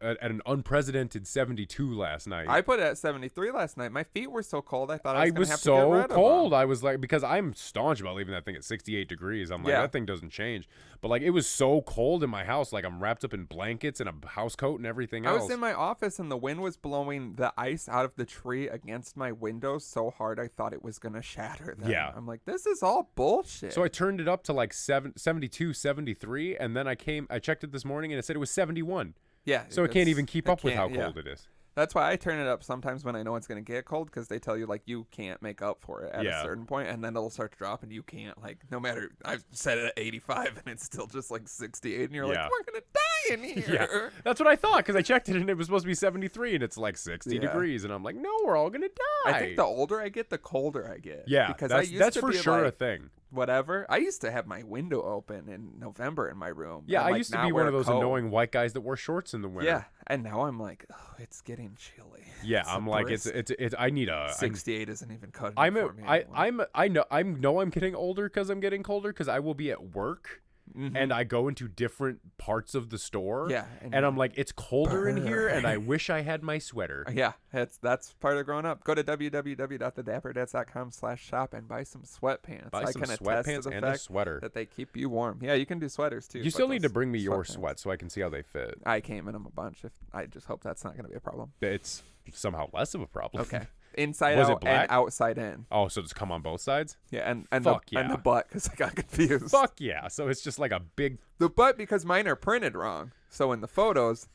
an unprecedented 72 last night. I put it at 73 last night. My feet were so cold. I thought I was have so to get rid cold. Of them. I was like, because I'm staunch about leaving that thing at 68 degrees. I'm like, that thing doesn't change. But like, it was so cold in my house. Like I'm wrapped up in blankets and a house coat and everything else. I was in my office and the wind was blowing the ice out of the tree against my window so hard I thought it was gonna shatter them. Yeah, I'm like, this is all bullshit. So I turned it up to like 72, 73, and then I checked it this morning and it said it was 71. Yeah. So it can't even keep up with how cold it is. That's why I turn it up sometimes when I know it's going to get cold, because they tell you, like, you can't make up for it at a certain point, and then it'll start to drop, and you can't, like, no matter, I've set it at 85, and it's still just, like, 68, and you're like, we're going to die in here. Yeah. That's what I thought, because I checked it, and it was supposed to be 73, and it's, like, 60 degrees, and I'm like, no, we're all going to die. I think the older I get, the colder I get. Yeah, because that's for sure a thing. Whatever. I used to have my window open in November in my room. Yeah, I used to be one of those annoying white guys that wore shorts in the winter. Yeah, and now I'm like, oh, it's getting chilly. Yeah, I'm like, it's. I need a 68 isn't even cutting it for me anymore. I know I'm getting older because I'm getting colder, because I will be at work. Mm-hmm. And I go into different parts of the store. Yeah, and I'm like, it's colder in here, and I wish I had my sweater. Yeah, that's part of growing up. Go to www.thedapperdads.com/shop and buy some sweatpants. Buy some sweatpants and a sweater that they keep you warm. Yeah, you can do sweaters too. You still need to bring me your sweats so I can see how they fit. I came in them a bunch. I just hope that's not going to be a problem. It's somehow less of a problem. Okay. Inside out and outside in. Oh, so it's come on both sides? Yeah, and the butt, because I got confused. Fuck yeah. So it's just like a big... The butt, because mine are printed wrong. So in the photos,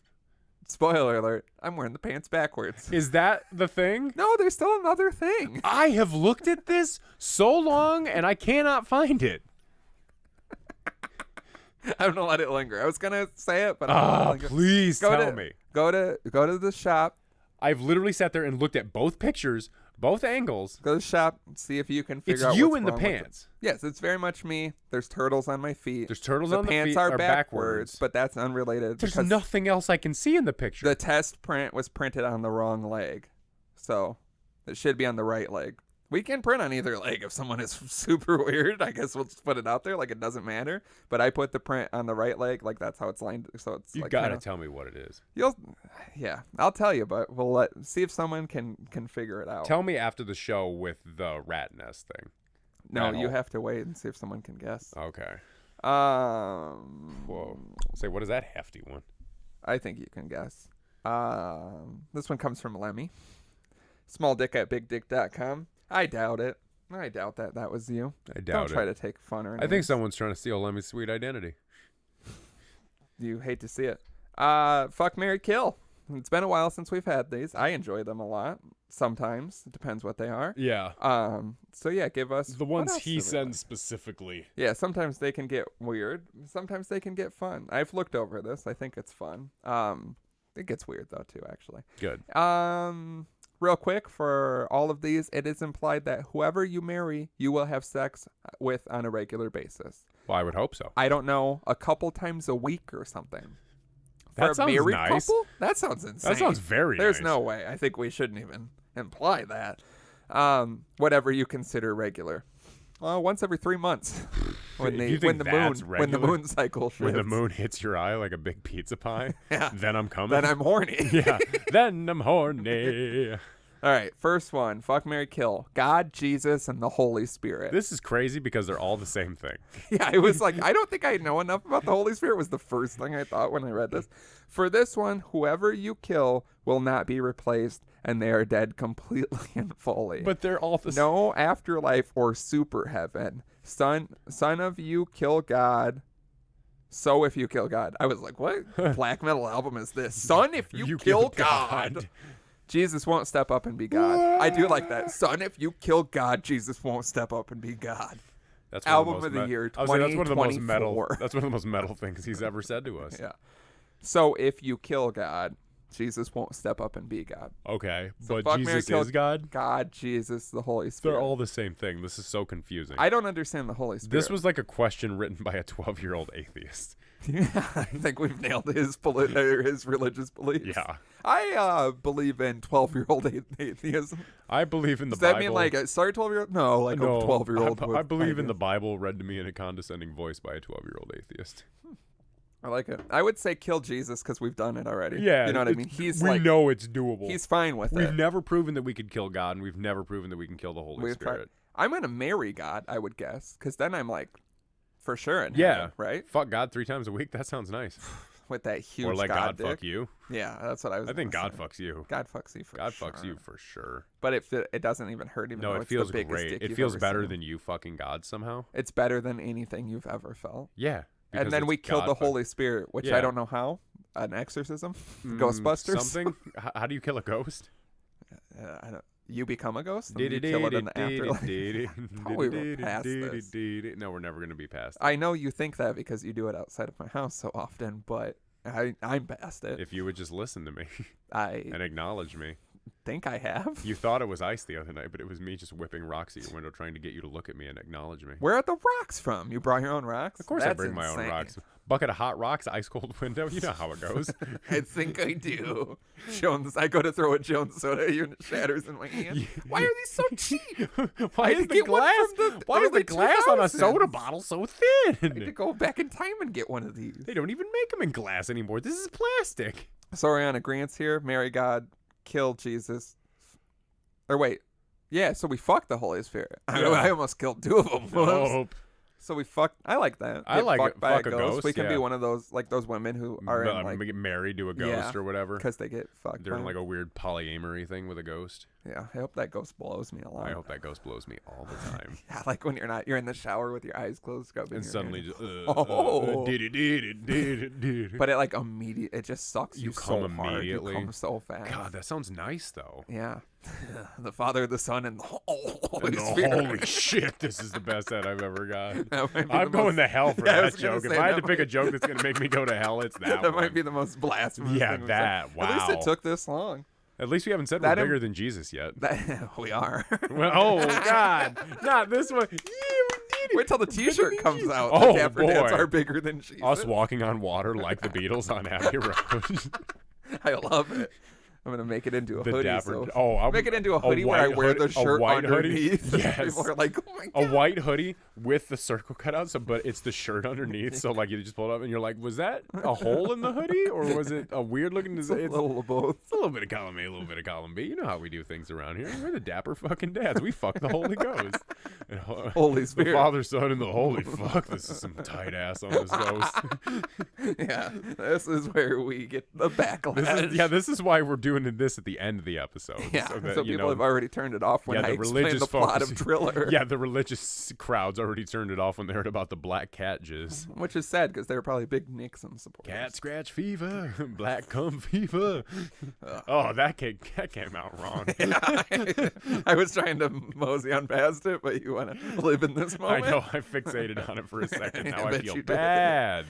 spoiler alert, I'm wearing the pants backwards. Is that the thing? No, there's still another thing. I have looked at this so long, and I cannot find it. I'm going to let it linger. I was going to say it, but I'm going to please tell me. Go to the shop. I've literally sat there and looked at both pictures, both angles. Go to the shop, see if you can figure out what's wrong. It's you in the pants. Yes, it's very much me. There's turtles on my feet. There's turtles on the feet. The pants are backwards, but that's unrelated. There's nothing else I can see in the picture. The test print was printed on the wrong leg, so it should be on the right leg. We can print on either leg. If someone is super weird, I guess we'll just put it out there. Like, it doesn't matter. But I put the print on the right leg. Like, that's how it's lined. So it's You like, gotta tell me what it is. Yeah, I'll tell you, but we'll see if someone can figure it out. Tell me after the show with the rat nest thing. No, you have to wait and see if someone can guess. Okay. Whoa. Say, what is that hefty one? I think you can guess. This one comes from Lemmy. SmallDick@BigDick.com. I doubt it. I doubt that was you. I doubt it. Don't try to take fun or anything. I think someone's trying to steal Lemmy's sweet identity. You hate to see it. Fuck, marry, kill. It's been a while since we've had these. I enjoy them a lot. Sometimes. It depends what they are. Yeah. So yeah, give us the ones he sends specifically. Yeah, sometimes they can get weird. Sometimes they can get fun. I've looked over this. I think it's fun. It gets weird though too, actually. Good. Real quick, for all of these, it is implied that whoever you marry, you will have sex with on a regular basis. Well, I would hope so. I don't know, a couple times a week or something. That for sounds a married nice. couple? That sounds insane. That sounds very There's nice. no way. I think we shouldn't even imply that. Whatever you consider regular. Once every 3 months. when the moon cycle shifts. When the moon hits your eye like a big pizza pie, then I'm coming. Then I'm horny. Yeah, then I'm horny. All right, first one. Fuck, marry, kill. God, Jesus, and the Holy Spirit. This is crazy because they're all the same thing. Yeah, it was like, I don't think I know enough about the Holy Spirit was the first thing I thought when I read this. For this one, whoever you kill will not be replaced, and they are dead completely and fully. But they're all the same. No afterlife or super heaven. Son of you kill God. So if you kill God. I was like, what black metal album is this? Son, if you kill God. Jesus won't step up and be God. I do like that. Son, if you kill God, Jesus won't step up and be God. That's album of the year 2024. That's one of the most metal. That's one of the most metal things he's ever said to us. Yeah. So if you kill God, Jesus won't step up and be God. Okay, so but Jesus is God? God, Jesus, the Holy Spirit. They're all the same thing. This is so confusing. I don't understand the Holy Spirit. This was like a question written by a 12-year-old atheist. Yeah, I think we've nailed his religious beliefs. Yeah. I believe in 12-year-old atheism. I believe in the Does that Bible. mean like a 12-year-old? No, like no, a 12-year-old. I believe in the Bible read to me in a condescending voice by a 12-year-old atheist. I like it. I would say kill Jesus because we've done it already. Yeah. You know what I mean? We know it's doable. He's fine with it. We've never proven that we could kill God, and we've never proven that we can kill the Holy Spirit. I'm going to marry God, I would guess, because then I'm like, for sure in heaven, right? Fuck God 3 times a week. That sounds nice. With that huge or like God dick. fuck you. Yeah, that's what I was. I think God fucks you. God fucks you for God sure. fucks you for sure. But it doesn't even hurt. Even no, though it feels the biggest great. dick It you've feels ever better seen. than you fucking God somehow. It's better than anything you've ever felt. Yeah. And then we killed the Holy Spirit, which I don't know how. An exorcism, Ghostbusters. Something. How do you kill a ghost? I don't. You become a ghost? And you kill it in the afterlife? Probably we're past this. No, we're never gonna be past it. I know you think that because you do it outside of my house so often, but I'm past it. If you would just listen to me and acknowledge me. Think I have. You thought it was ice the other night, but it was me just whipping rocks at your window trying to get you to look at me and acknowledge me. Where are the rocks from? You brought your own rocks? Of course I bring my own rocks. Bucket of hot rocks, ice cold window. You know how it goes. I think I do. Jones, I go to throw a Jones soda and it shatters in my hand. Why are these so cheap? Why is the glass on a soda bottle so thin? I need to go back in time and get one of these. They don't even make them in glass anymore. This is plastic. Sorry on agreeance here. Marry God, kill Jesus. Or wait. Yeah, so we fucked the Holy Spirit. Yeah. I almost killed 2 of them. Nope. So we fucked. I like that. I like fucked it. by Fuck a ghost. We can be yeah. one of those, like those women who are in, like, get married to a ghost or whatever. Because they get fucked. They're in like a weird polyamory thing with a ghost. Yeah, I hope that ghost blows me a lot. I hope that ghost blows me all the time. Yeah, like when you're in the shower with your eyes closed, scrubbing and your suddenly hair. just But it like it just sucks you so come hard. immediately. You come so fast. God, that sounds nice though. Yeah. The Father, the Son, and the Holy And Spirit. Holy shit, this is the best ad I've ever got. I'm going to hell for that joke. If I had to pick a a joke that's going to make me go to hell, it's that that one. might be the most blasphemous Yeah, thing that. Wow. At least it took this long. At least we haven't said we're bigger than Jesus yet. We are. Well, oh, God. Not this one. Yeah, we did it. Wait till the T-shirt comes out. Oh, the Dapper Dads boy. are bigger than Jesus. Us walking on water like the Beatles on Abbey Road. I love it. I'm gonna make it into a The hoodie. Dapper. I'll make it into a hoodie where I wear the shirt underneath. Yes. People are like, oh my A god. white hoodie with the circle cut out, but it's the shirt underneath. So like you just pull it up and you're like, was that a hole in the hoodie or was it a weird looking design? It's a little of both. It's a little bit of column A, a little bit of column B. You know how we do things around here. We're the Dapper fucking dads. We fuck the Holy Ghost. And, Holy Spirit. The Father, Son, and the Holy. Fuck, this is some tight ass on this ghost. Yeah, this is where we get the backlash. This is why we're doing this at the end of the episode. Yeah, so, that, people have already turned it off when I explained the plot of Driller. Yeah, the religious crowds already turned it off when they heard about the black cat jizz. Which is sad because they were probably big Nixon supporters. Cat scratch fever, black cum fever. Oh, that came out wrong. Yeah, I was trying to mosey on past it, but you want to live in this moment. I know, I fixated on it for a second. Now I feel you did. bad.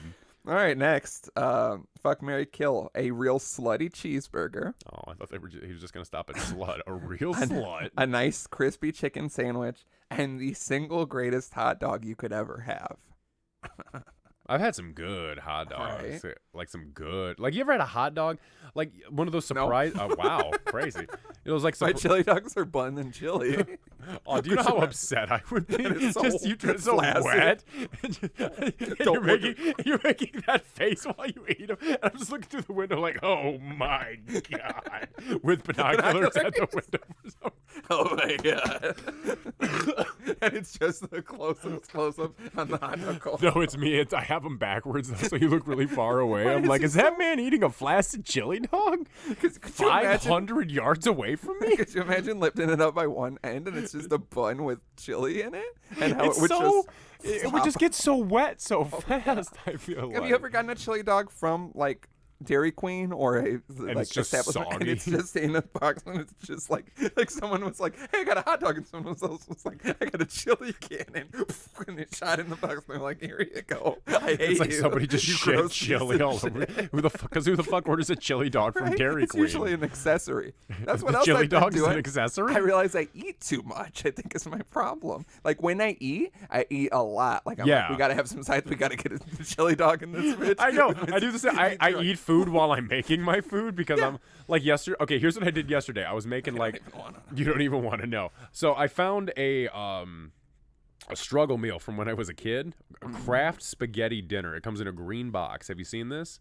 All right, next. Fuck, marry, kill. A real slutty cheeseburger. Oh, I thought he was just going to stop at slut. A real slut. A nice crispy chicken sandwich. And the single greatest hot dog you could ever have. I've had some good hot dogs. Right. Like some good. Like, you ever had a hot dog? Like one of those surprise. No. Oh, wow. Crazy. It was like My chili dogs are bun and chili. Oh, do you know how upset I would be? It's so, Just you so wet. You're making that face while you eat them. And I'm just looking through the window like, oh my God. With binoculars at the window. Oh my God. And it's just the closest close-up on the hot dog. No, it's me. I have them backwards, though, so you look really far away. I'm like, is that man eating a flaccid chili dog? 500 yards away from me? Could you imagine lifting it up by one end and it's just a bun with chili in it? And how It's it would so, just it would just get so wet so fast, I feel like. Have you ever gotten a chili dog from like Dairy Queen or a like it's just establishment soggy. and it's just in a box and it's just like someone was like, hey, I got a hot dog, and someone else was like, I got a chili cannon, and it shot in the box and they're like, here you go. I hate It's like you. somebody just You shit gross chili piece of all over. shit. Because who the fuck orders a chili dog from Right? Dairy It's Queen? usually an accessory. That's what The else chili I've been dog is doing. an accessory? I realize I eat too much. I think is my problem. Like when I eat a lot. Like I'm like, we gotta have some sides. We gotta get a chili dog in this bitch. I know. I do the same. I eat food while I'm making my food because I'm like yesterday. Okay, here's what I did yesterday. I was making you don't even want to know. So I found a struggle meal from when I was a kid. A Kraft spaghetti dinner. It comes in a green box. Have you seen this?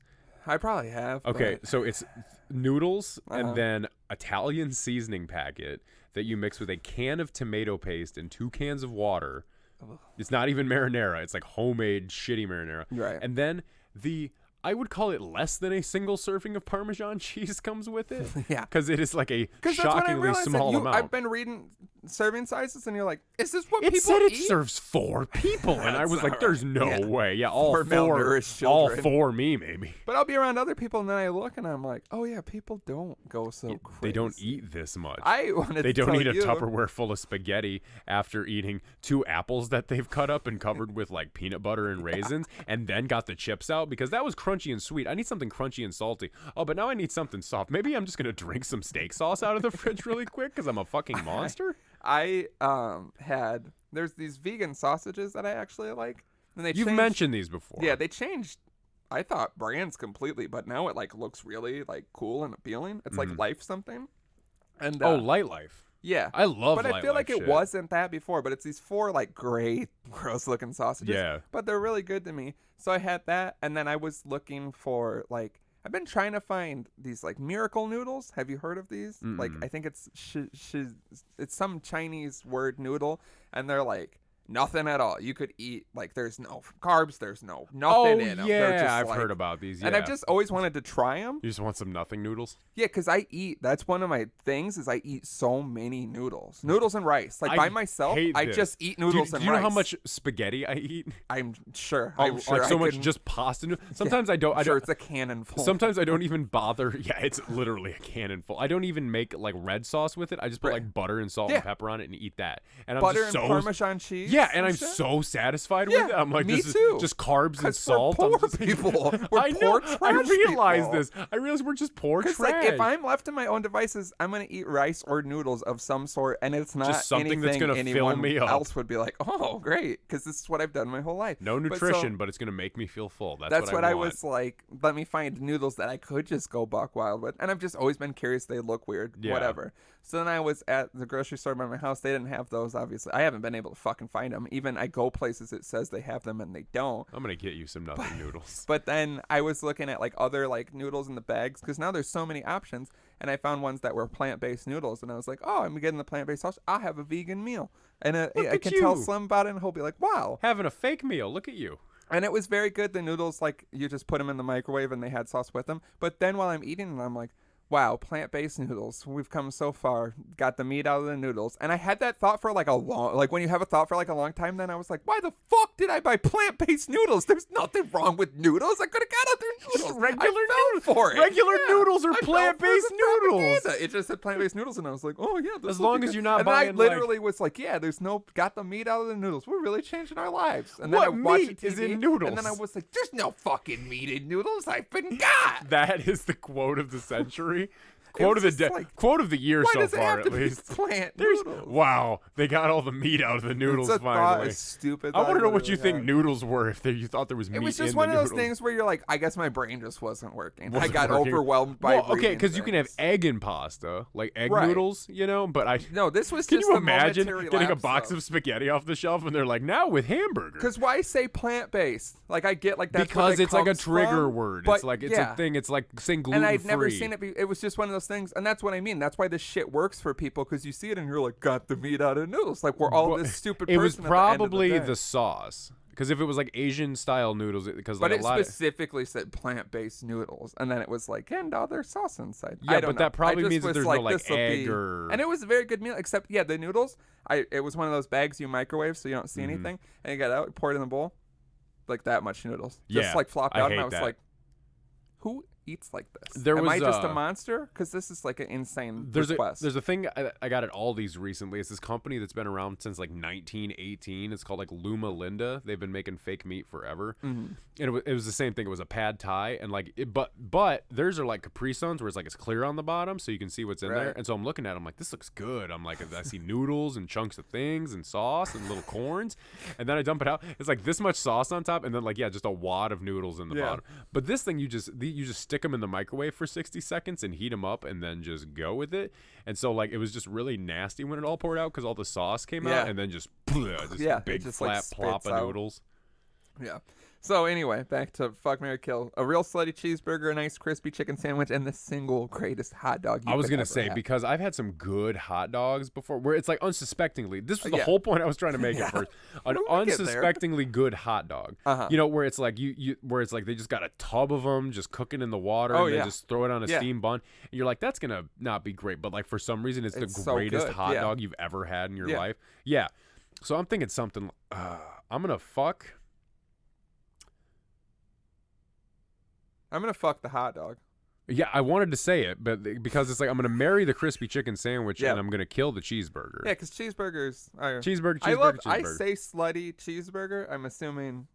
I probably have. Okay, but... so it's noodles and then Italian seasoning packet that you mix with a can of tomato paste and 2 cans of water. It's not even marinara. It's like homemade shitty marinara. Right. And then I would call it less than a single serving of Parmesan cheese comes with it. Yeah. Because it is like a that's when I shockingly realized small amount. I've been reading serving sizes and you're like, is this what It people said it eat? serves 4 people. And I was like, there's no way. Yeah, all For malnourished all children. 4 me, maybe. But I'll be around other people and then I look and I'm like, oh yeah, people don't go so crazy. They don't eat this much. I wanted They to don't tell eat a you. Tupperware full of spaghetti after eating 2 apples that they've cut up and covered with like peanut butter and raisins and then got the chips out because that was crunchy and sweet. I need something crunchy and salty. Oh, but now I need something soft. Maybe I'm just going to drink some steak sauce out of the fridge really quick because I'm a fucking monster. I there's these vegan sausages that I actually like. And You've mentioned these before. Yeah, they changed, I thought, brands completely, but now it like looks really like cool and appealing. It's like Life something. And Light Life. Yeah. I love But Light I feel Life like shit. it wasn't that before, but it's these 4 like gray, gross looking sausages. Yeah. But they're really good to me. So I had that, and then I was looking for like, I've been trying to find these like miracle noodles. Have you heard of these? Like I think it's it's some Chinese word noodle, and they're like nothing at all. You could eat like there's no carbs, there's nothing in them. They're just, I've like, heard about these. Yeah. And I've just always wanted to try them. You just want some nothing noodles? Yeah, because I eat. That's one of my things is I eat so many noodles and rice. Like I by myself, hate I this. just eat noodles do and you know rice. how much spaghetti I eat? I'm sure. Oh, I'm sure like so I much can- just pasta. Sometimes I don't. I'm I sure don't. it's a cannon full. Sometimes I don't even bother. Yeah, it's literally a cannon full. I don't even make like red sauce with it. I just put Right. like butter and salt Yeah. and pepper on it and eat that. And I'm butter just and so Parmesan cheese. Yeah, and I'm so satisfied with it. I'm like, me this is too. just carbs and salt. We're poor people. We're I poor know. trash I realize people. this. I realize we're just poor trash. Because like, if I'm left to my own devices, I'm gonna eat rice or noodles of some sort, and it's not just something that's gonna anyone fill me up. else would be like, oh, great, because this is what I've done my whole life. No nutrition, but it's gonna make me feel full. That's what I want. was like. Let me find noodles that I could just go buck wild with, and I've just always been curious. They look weird, whatever. So then I was at the grocery store by my house. They didn't have those, obviously. I haven't been able to fucking find them. Even I go places it says they have them and they don't. I'm gonna get you some nothing noodles. But then I was looking at like other like noodles in the bags because now there's so many options, and I found ones that were plant-based noodles, and I was like, oh, I'm getting the plant-based sauce. I'll have a vegan meal, and I can tell Slim about it, and he'll be like, wow, having a fake meal. Look at you. And it was very good. The noodles, like you just put them in the microwave, and they had sauce with them. But then while I'm eating them, I'm like, wow, plant-based noodles. We've come so far. Got the meat out of the noodles. And I had that thought for like when you have a thought for like a long time, then I was like, why the fuck did I buy plant-based noodles? There's nothing wrong with noodles. I could have got other noodles. Regular noodles for it. Regular noodles are plant-based noodles. It just said plant-based noodles, and I was like, oh yeah. As long as you're not buying. And I literally was like, yeah, got the meat out of the noodles. We're really changing our lives. And then what I watched meat TV, is in noodles? And then I was like, there's no fucking meat in noodles. I've been got. That is the quote of the century. Quote of the year so far, at least. Plant noodles? Wow, they got all the meat out of the noodles it's a finally. Thought, stupid. I want to know what you think noodles were if you thought there was meat in the noodles. It was just one of those things where you're like, I guess my brain just wasn't working. I got overwhelmed by okay, because you can have egg in pasta, like egg noodles, but no, this was can just you imagine getting a lapse, box of spaghetti off the shelf and they're like, now with hamburger? Because why say plant-based? Like I get like that's because it's like a trigger from, word. But it's like it's a thing. It's like saying gluten-free. And I'd never seen it. It was just one of those things, and that's what I mean. That's why this shit works for people, because you see it and you're like, got the meat out of noodles. Like we're all this stupid person. It was probably the sauce. Because if it was like Asian style noodles, but it specifically said plant-based noodles, and then it was like, and there's sauce inside. Yeah, but that probably means that there's no like egg or. And it was a very good meal, except the noodles. It was one of those bags you microwave so you don't see anything, and you got out, pour it in the bowl, like that much noodles, just like flopped out, and I was like, who eats like this? Am I just a monster? Because this is like an insane request. There's a thing I got at Aldi's recently. It's this company that's been around since like 1918. It's called like Luma Linda. They've been making fake meat forever. And it was the same thing. It was a pad thai, and like but theirs are like Capri Suns where it's like it's clear on the bottom so you can see what's in there. And so I'm looking at it, I'm like, this looks good. I'm like, I see noodles and chunks of things and sauce and little corns, and then I dump it out. It's like this much sauce on top, and then like just a wad of noodles in the bottom. But this thing you just stick them in the microwave for 60 seconds and heat them up and then just go with it. And so like it was just really nasty when it all poured out because all the sauce came out, and then just big flat like plop of noodles. Yeah. So anyway, back to fuck, marry, kill. A real slutty cheeseburger, a nice crispy chicken sandwich, and the single greatest hot dog you I was going to say, have. because I've had some good hot dogs before where it's like unsuspectingly. This was the whole point I was trying to make at first. An unsuspectingly good hot dog. Where it's like where it's like they just got a tub of them just cooking in the water and then just throw it on a steam bun. And you're like, that's going to not be great. But like for some reason, it's the greatest hot dog you've ever had in your life. Yeah. So I'm thinking something, I'm going to fuck the hot dog. Yeah, I wanted to say it, but because it's like I'm going to marry the crispy chicken sandwich and I'm going to kill the cheeseburger. Yeah, because cheeseburgers. Cheeseburger. I say slutty cheeseburger. I'm assuming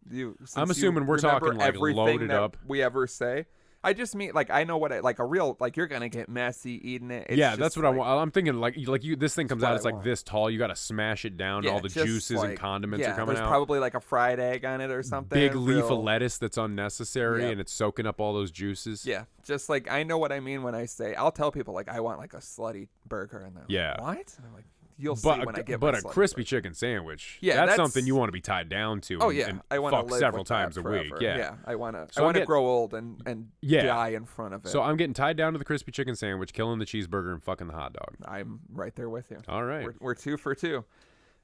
we're talking like loaded up. We ever say. I just mean like I know what like a real like you're gonna get messy eating it. It's that's what I want. I'm thinking like you. This thing comes out. It's like this tall. You got to smash it down. And all the juices and condiments are coming out. There's probably like a fried egg on it or something. Big leaf of lettuce that's unnecessary and it's soaking up all those juices. Yeah, just like I know what I mean when I say I'll tell people like I want like a slutty burger and they're like, what? And I'm like, you'll see when I get. But a crispy chicken sandwich. Yeah, that's something you want to be tied down to. And I want to fuck several times a week. Yeah, I want to grow old and die in front of it. So I'm getting tied down to the crispy chicken sandwich, killing the cheeseburger, and fucking the hot dog. I'm right there with you. All right, we're 2 for 2.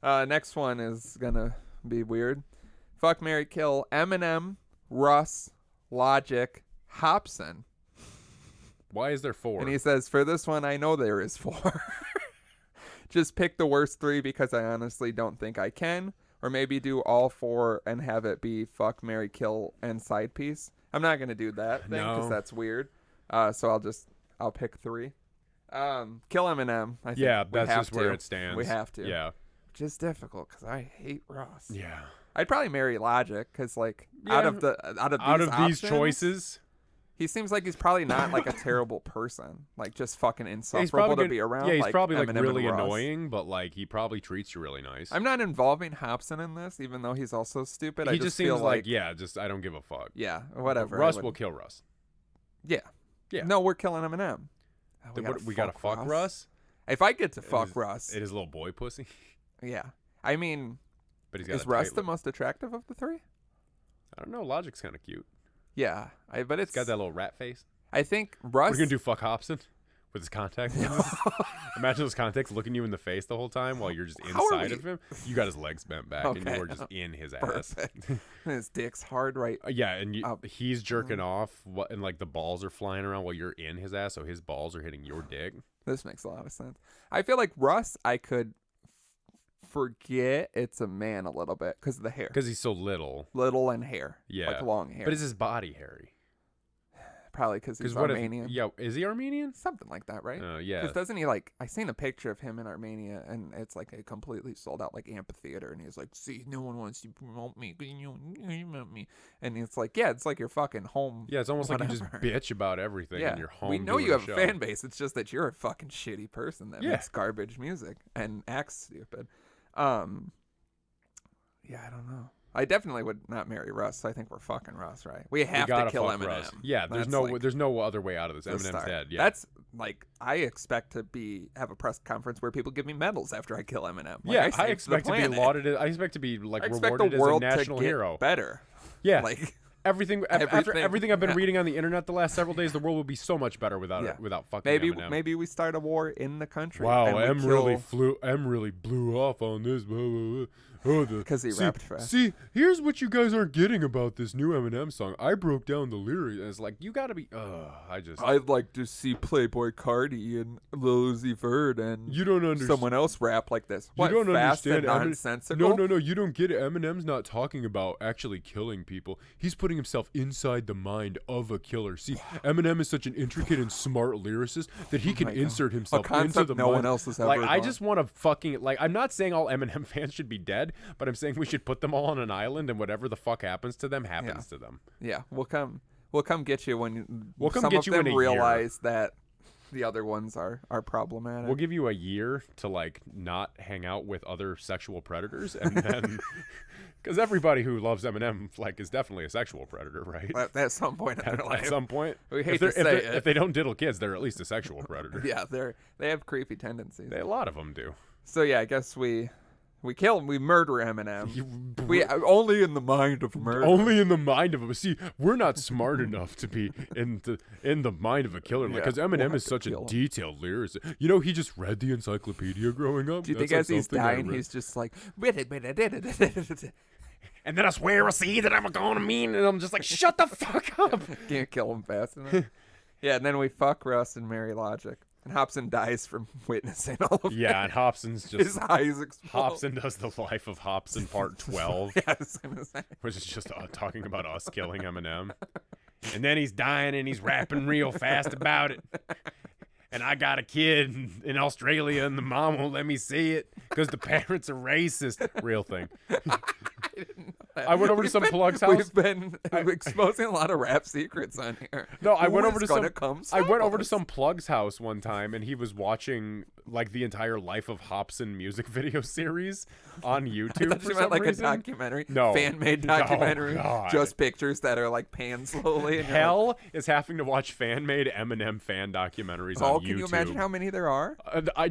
Next one is gonna be weird. Fuck, marry, kill. Eminem, Russ, Logic, Hobson. Why is there 4? And he says, for this one, I know there is 4. Just pick the worst 3 because I honestly don't think I can. Or maybe do all 4 and have it be fuck, marry, kill, and side piece. I'm not going to do that thing because that's weird. So I'll pick 3. Kill Eminem. I think that's just where it stands. We have to. Yeah. which is difficult because I hate Russ. Yeah. I'd probably marry Logic because, like, out of these choices, he seems like he's probably not like a terrible person, like just fucking insufferable to be around. Yeah, he's like probably Eminem like really and Russ. annoying, but like he probably treats you really nice. I'm not involving Hobson in this, even though he's also stupid. He I just feel seems like I don't give a fuck. Yeah, whatever. Russ will kill Russ. Yeah. Yeah. No, we're killing Eminem. We gotta fuck Russ. If I get to fuck Russ, it is little boy pussy. Yeah, I mean, but he's got is Russ the most attractive of the three? I don't know. Logic's kind of cute. Yeah, but it's got that little rat face. I think Russ. We're gonna do fuck Hobson with his contacts. Imagine those contacts looking you in the face the whole time while you're just inside of him. You got his legs bent back and you are just in his ass. His dick's hard, right? Yeah, and he's jerking off, and like the balls are flying around while you're in his ass, so his balls are hitting your dick. This makes a lot of sense. I feel like Russ, I could forget it's a man a little bit because of the hair. Because he's so little and hair. Yeah, like long hair. But is his body hairy? Probably because he's Armenian. Is he Armenian? Something like that, right? Yeah. Because doesn't he like? I seen a picture of him in Armenia, and it's like a completely sold out like amphitheater, and he's like, "See, no one wants to promote me, but you promote me," and it's like, yeah, it's like your fucking home. Yeah, it's almost like you just bitch about everything in your home. We know you have a fan base. It's just that you're a fucking shitty person that makes garbage music and acts stupid. Yeah, I don't know. I definitely would not marry Russ. I think we're fucking Russ, right? We have to kill Eminem. Russ. Yeah, there's no other way out of this. Eminem's dead. Yeah, that's like I expect to have a press conference where people give me medals after I kill Eminem. Like, I expect to be lauded. I expect to be like rewarded as a national hero. Better. Yeah, like everything. After everything I've been reading on the internet the last several days, the world will be so much better without fucking Eminem. Maybe we start a war in the country. Wow, Em really blew off on this. Blah, blah, blah. Because he rapped fast. See, here's what you guys aren't getting about this new Eminem song. I broke down the lyrics, and it's like, you gotta be. I'd like to see Playboy Cardi and Lil Uzi Vert and you don't understand someone else rap like this. What, you don't fast understand. And nonsensical? No. You don't get it. Eminem's not talking about actually killing people. He's putting himself inside the mind of a killer. See, Eminem is such an intricate and smart lyricist that he can insert himself into the mind. No one else has ever done. I just want to fucking I'm not saying all Eminem fans should be dead. But I'm saying we should put them all on an island, and whatever the fuck happens to them happens to them. Yeah, we'll come get you when some of them realize that the other ones are problematic. We'll give you a year to like not hang out with other sexual predators, and then because everybody who loves Eminem like is definitely a sexual predator, right? At some point in their life. At some point, we hate to say it. If they don't diddle kids, they're at least a sexual predator. Yeah, they have creepy tendencies. A lot of them do. So yeah, I guess we kill him. We murder Eminem. We only in the mind of murder. Only in the mind of him. See, we're not smart enough to be in the mind of a killer. Because Eminem is such a detailed lyricist. You know, he just read the encyclopedia growing up. Do you think as he's dying, he's just like, and then I swear I see that I'm gonna mean, and I'm just like, shut the fuck up. Can't kill him fast enough. Yeah, and then we fuck Russ and marry Logic. And Hobson dies from witnessing all of it. Yeah, and Hobson's just... His eyes explode. Hobson does the life of Hobson part 12. Yeah, I was gonna say. Which is just talking about us killing Eminem. And then he's dying and he's rapping real fast about it. And I got a kid in Australia and the mom won't let me see it because the parents are racist. Real thing. I didn't know that. I went over to some plug's house. We've been exposing a lot of rap secrets on here. No, I went over to some plug's house one time, and he was watching like the entire Life of Hobson music video series on YouTube. I thought you meant like reason. A documentary. No, fan-made documentary. Oh, just pictures that are like panned slowly. And Hell is having to watch fan-made Eminem fan documentaries on YouTube. Can you imagine how many there are?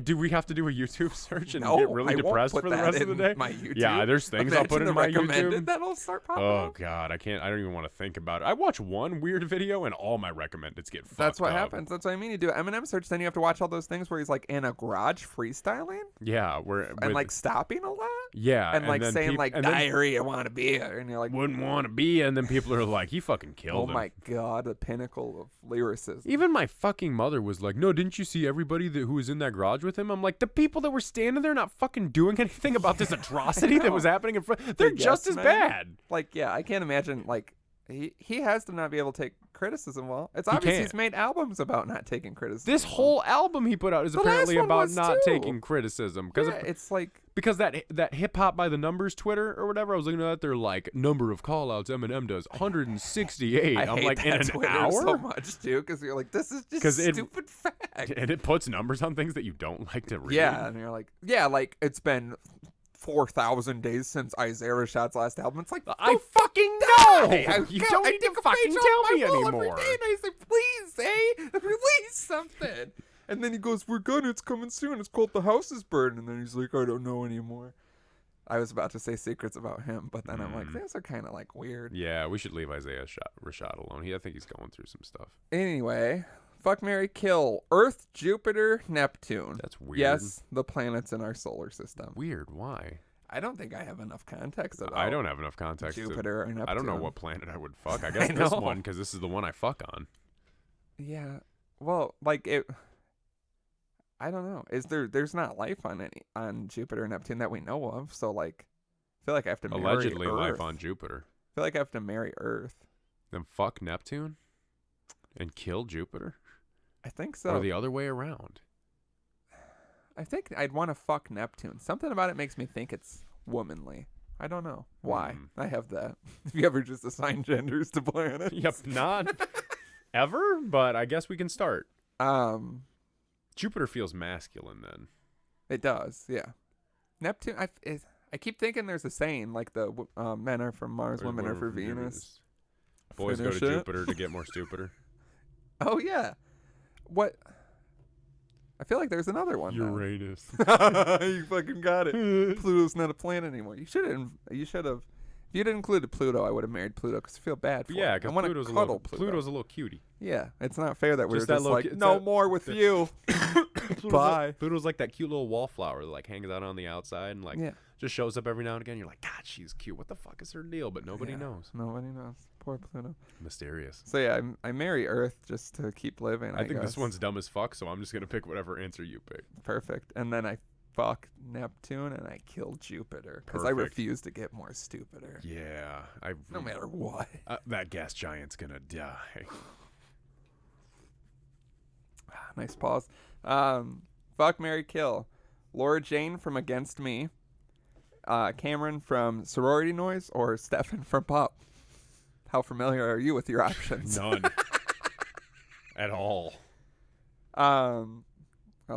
Do we have to do a YouTube search and get really depressed for the rest of the day? My YouTube. Yeah, there's things I'll put in my YouTube. That'll start popping up. God, I don't even want to think about it. I watch one weird video and all my recommendeds get fucked up. That's what happens. That's what I mean. You do an Eminem search, then you have to watch all those things where he's like in a garage freestyling. Yeah, and like stopping a lot. Yeah, and like saying like diarrhea, want to be here, and you're like wouldn't want to be, and then people are like, he fucking killed him. Oh my god, the pinnacle of lyricism. Even my fucking mother was like, no, didn't you see everybody who was in that garage with him? I'm like, the people that were standing there not fucking doing anything about this atrocity that was happening in front, they're just as bad. Like, yeah, I can't imagine like he has to not be able to take criticism well. It's obvious he's made albums about not taking criticism. This whole album he put out is apparently about not taking criticism. It's like... Because that Hip Hop by the Numbers Twitter or whatever, I was looking at their like number of call-outs Eminem does, 168. I'm hate like, in an Twitter hour? so much, too, because you're like, this is just a stupid fact. And it puts numbers on things that you don't like to read. Yeah, and you're like, like, it's been 4,000 days since Isaiah Rashad's last album. It's like, I fucking know! You don't I need to fucking tell me anymore. Every day, and I say, please, release something. And then he goes, it's coming soon. It's called The House is Burning. And then he's like, I don't know anymore. I was about to say secrets about him, but then I'm like, these are kind of like weird. Yeah, we should leave Isaiah Rashad alone. I think he's going through some stuff. Anyway, fuck, marry, kill. Earth, Jupiter, Neptune. That's weird. Yes, the planets in our solar system. Weird. Why? I don't think I have enough context about I don't have enough context. Jupiter or Neptune. I don't know what planet I would fuck. I guess this one, because this is the one I fuck on. Yeah. Well, like it... I don't know. There's not life on Jupiter and Neptune that we know of. So like, I feel like I have to marry Allegedly Earth. life on Jupiter. I feel like I have to marry Earth. Then fuck Neptune and kill Jupiter? I think so. Or the other way around? I think I'd want to fuck Neptune. Something about it makes me think it's womanly. I don't know why. I have that. Have you ever just assigned genders to planets? Yep, not ever, but I guess we can start. Jupiter feels masculine then. It does, yeah. Neptune, I keep thinking there's a saying like the men are from Mars, women are for Venus. Boys go to Jupiter to get more stupider. Oh yeah. What? I feel like there's another one. Uranus. You fucking got it. Pluto's not a planet anymore. You should have. If you'd included Pluto, I would have married Pluto because I feel bad for yeah, because Pluto's a little cutie. Yeah, it's not fair that we're just like, no more with you. Bye. Pluto's like that cute little wallflower that like hangs out on the outside and like just shows up every now and again. You're like, God, she's cute. What the fuck is her deal? But nobody knows. Nobody knows. Poor Pluto. Mysterious. So yeah, I marry Earth just to keep living. I think this one's dumb as fuck, so I'm just gonna pick whatever answer you pick. Perfect. And then I fuck Neptune and I kill Jupiter because I refuse to get more stupider. Yeah, no matter what. That gas giant's gonna die. Nice pause. Fuck, marry, kill. Laura Jane from Against Me, Cameron from Sorority Noise, or Stefan from Pop. How familiar are you with your options? None. At all. I'll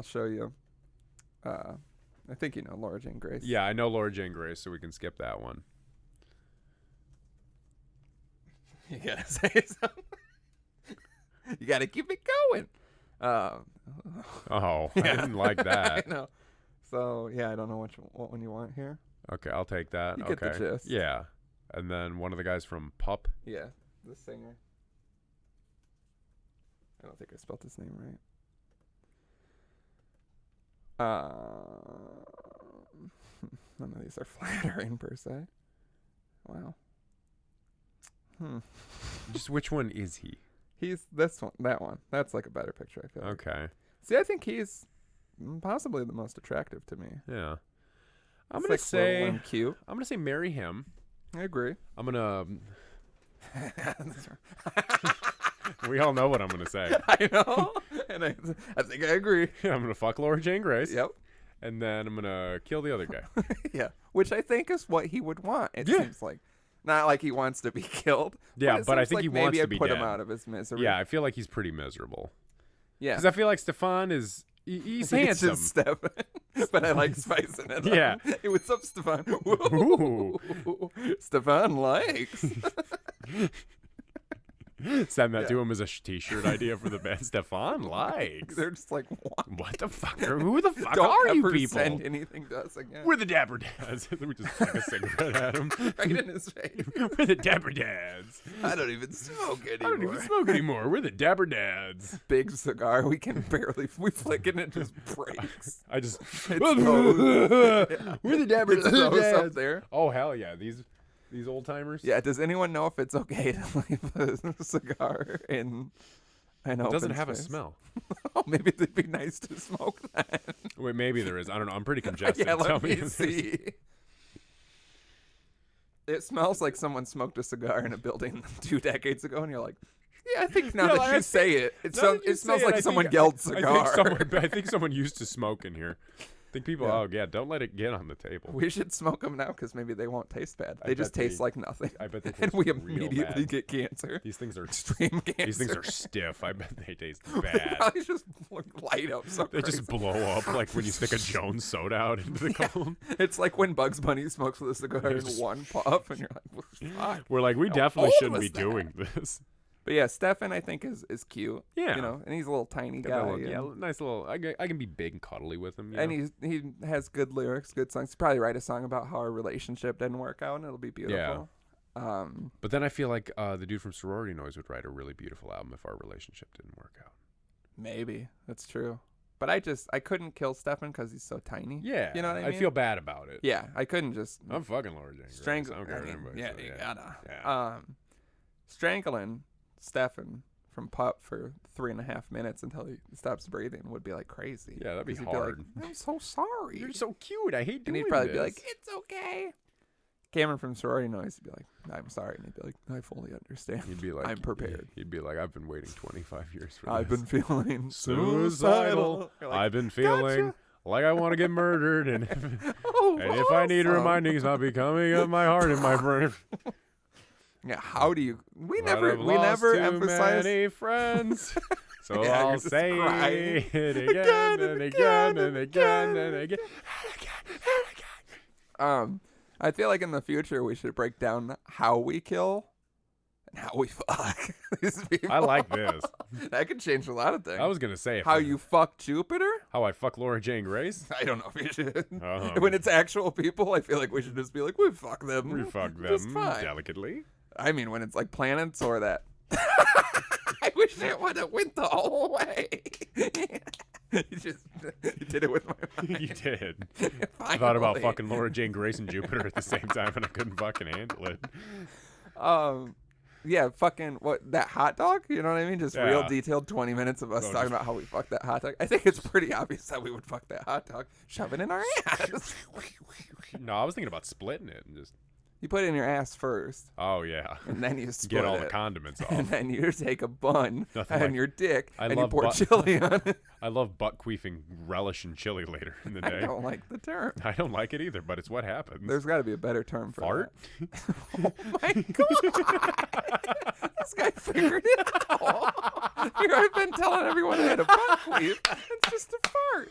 show you. I think you know Laura Jane Grace. Yeah, I know Laura Jane Grace, so we can skip that one. You gotta say something. You gotta keep it going. I didn't like that. I know. So yeah, I don't know what one you want here. Okay, I'll take that. You okay. get the gist. Yeah, and then one of the guys from Pup. Yeah, the singer. I don't think I spelled his name right. None of these are flattering per se. Wow. Just which one is he? He's this one, that one. That's like a better picture, I feel. Okay. See, I think he's possibly the most attractive to me. Yeah. I'm gonna say and cute. I'm gonna say marry him. I agree. I'm gonna. We all know what I'm gonna say. I know, and I think I agree. I'm gonna fuck Laura Jane Grace. Yep. And then I'm gonna kill the other guy. Yeah, which I think is what he would want. It seems like, not like he wants to be killed. Yeah, but I think he wants to be put dead. him out of his misery. Yeah, I feel like he's pretty miserable. Yeah, because I feel like Stefan is he's handsome. It's just Stefan, but I like spicing it. Yeah. Hey, what's up, Stefan? Ooh. Stefan likes. Send that to him as a t-shirt idea for the band. Stefan likes. They're just like, what the fuck? Who the fuck Don't are you ever people? Send anything to us again. We're the Dapper Dads. We just flick a cigarette at him. Right in his face. We're the Dapper Dads. I don't even smoke anymore. We're the Dapper Dads. Big cigar. We can barely. We flick it and it just breaks. I just. We're the Dapper Dads. Up there. Oh hell yeah! These old timers. Yeah. Does anyone know if it's okay to leave a cigar in an open It doesn't have a space? smell. Oh, maybe it'd be nice to smoke that. Wait, maybe there is. I don't know. I'm pretty congested. Yeah, Tell let me see. It smells like someone smoked a cigar in a building 2 decades ago, and you're like, yeah, I think now that you say it, it smells like someone yelled cigar. I think someone used to smoke in here. I think people, don't let it get on the table. We should smoke them now because maybe they won't taste bad. They just taste like nothing. I bet they taste and we immediately get cancer. These things are extreme cancer. These things are stiff. I bet they taste bad. Probably just light up. They just blow up like when you stick a Jones soda out into the cone. It's like when Bugs Bunny smokes with a cigar in one puff, and you're like, well, we're like, we definitely shouldn't be doing this. But yeah, Stefan I think is cute. Yeah, you know, and he's a little tiny guy. Nice little. I can be big and cuddly with him. And he has good lyrics, good songs. He'll probably write a song about how our relationship didn't work out, and it'll be beautiful. Yeah. But then I feel like the dude from Sorority Noise would write a really beautiful album if our relationship didn't work out. Maybe that's true. But I couldn't kill Stefan because he's so tiny. Yeah, you know what I mean. I feel bad about it. Yeah, I couldn't just. I'm fucking Laura Jane. Strangle. I don't care what anybody says. You gotta. Yeah. Strangling Stefan from Pup for 3.5 minutes until he stops breathing would be like crazy. Yeah, that'd be hard. Be like, I'm so sorry. You're so cute. I hate doing this. And he'd probably be like, it's okay. Cameron from Sorority Noise would be like, I'm sorry. And he'd be like, I fully understand. He'd be like, I'm prepared. He'd be like, I've been waiting 25 years for I've this. Been feeling suicidal. Like, I've been feeling like I want to get murdered. And if I need reminding, it's not becoming of my heart and my brain. Yeah, how do you? We but never emphasize many friends. So I'll say it again and again and again and again. I feel like in the future we should break down how we kill and how we fuck these people. I like this. That could change a lot of things. I was gonna say how you fuck Jupiter. How I fuck Laura Jane Grace. I don't know if you should. When it's actual people, I feel like we should just be like, we fuck them. We fuck them delicately. I mean, when it's like planets or that. I wish it would have went the whole way. You did it with my mind. You did. I thought about fucking Laura Jane Grace and Jupiter at the same time, and I couldn't fucking handle it. Yeah, fucking that hot dog. You know what I mean? Just real detailed 20 minutes of us talking about how we fuck that hot dog. I think it's pretty obvious that we would fuck that hot dog, shove it in our ass. No, I was thinking about splitting it and just. You put it in your ass first. Oh, yeah. And then you split get all the condiments off. And then you take a bun and your dick and you pour chili on it. I love butt queefing relish and chili later in the day. I don't like the term. I don't like it either, but it's what happens. There's got to be a better term for fart? Oh, my God. This guy figured it out. Here I've been telling everyone I had a butt queef. It's just a fart.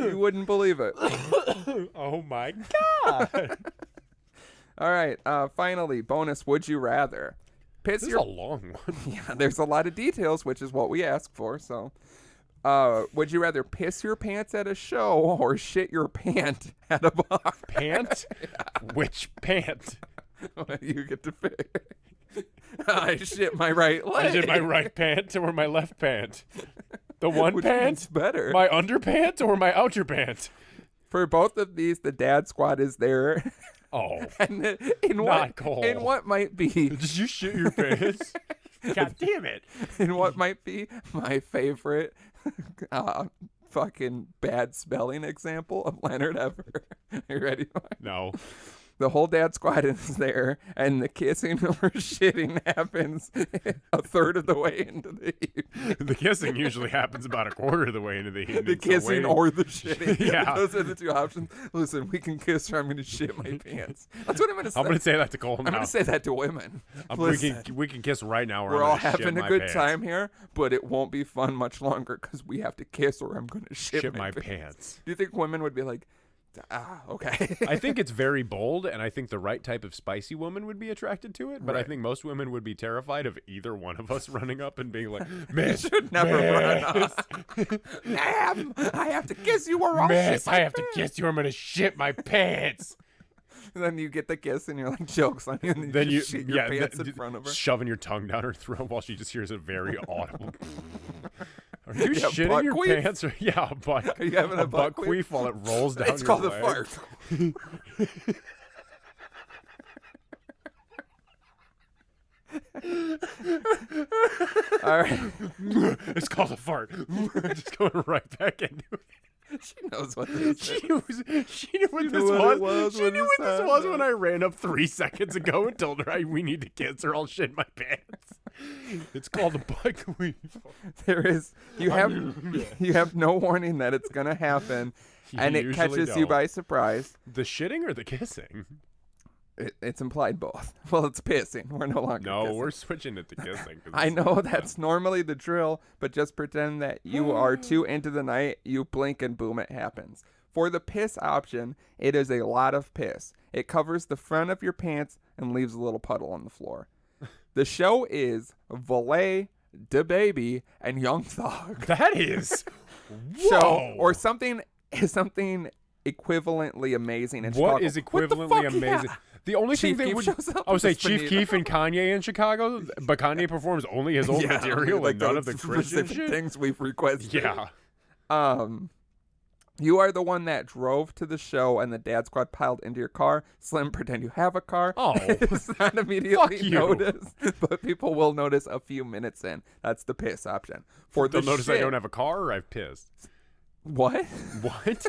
You wouldn't believe it. Oh, my God. All right, finally, bonus would you rather. This is a long one. Yeah, there's a lot of details, which is what we ask for. So, would you rather piss your pants at a show or shit your pant at a bar? Pant? Yeah. Which pant? You get to pick. I shit my right leg. I shit my right pant or my left pant? The one which pant? Better. My underpant or my outer pant? For both of these, the dad squad is there. Oh, and in what might be. Did you shit your pants? God damn it! In what might be my favorite fucking bad spelling example of Leonard ever. Are you ready? No. The whole dad squad is there, and the kissing or shitting happens a third of the way into the evening. The kissing usually happens about a quarter of the way into the evening. The kissing or the shitting. Yeah. Those are the two options. Listen, we can kiss or I'm going to shit my pants. That's what I'm going to say. I'm going to say that to Cole now. I'm going to say that to women. We can kiss right now. We're all having a good time here, but it won't be fun much longer because we have to kiss or I'm going to shit my pants. Do you think women would be like, okay. I think it's very bold, and I think the right type of spicy woman would be attracted to it. But I think most women would be terrified of either one of us running up and being like, "Miss, you should never run up. Ma'am, I have to kiss you or I'll Miss, shit my I have pants. to kiss you or I'm gonna shit my pants." And then you get the kiss, and you're like, jokes on you, and then you shit your pants in front of her, shoving your tongue down her throat while she just hears a very audible. Are you Yeah, shitting your queef? pants? Or, yeah, a butt. Are you having a butt queef while it rolls down It's your called leg? a fart. All right. It's called a fart. Just going right back into it. She knows what this is. She knew what this was. She knew what this was when I ran up 3 seconds ago and told her we need to kiss or I'll shit my pants. It's called a bike weave. There is you have no warning that it's gonna happen, and it catches you by surprise. The shitting or the kissing? It's implied both. Well, it's pissing. We're no longer kissing. We're switching it to kissing. I know that's normally the drill, but just pretend that you are too into the night. You blink and boom, it happens. For the piss option, it is a lot of piss. It covers the front of your pants and leaves a little puddle on the floor. The show is Valet, DaBaby, and Young Thug. That is show or something equivalently amazing in Chicago. What is equivalently amazing? Yeah. The only Chief thing Keef that would I would say Chief Keef and Kanye in Chicago, but Kanye performs only his own material and none of the Christian shit. Things we've requested. Yeah. You are the one that drove to the show and the dad squad piled into your car. Slim, pretend you have a car. Oh. It's not immediately noticed, but people will notice a few minutes in. That's the piss option. They'll notice I don't have a car or I've pissed. What? What?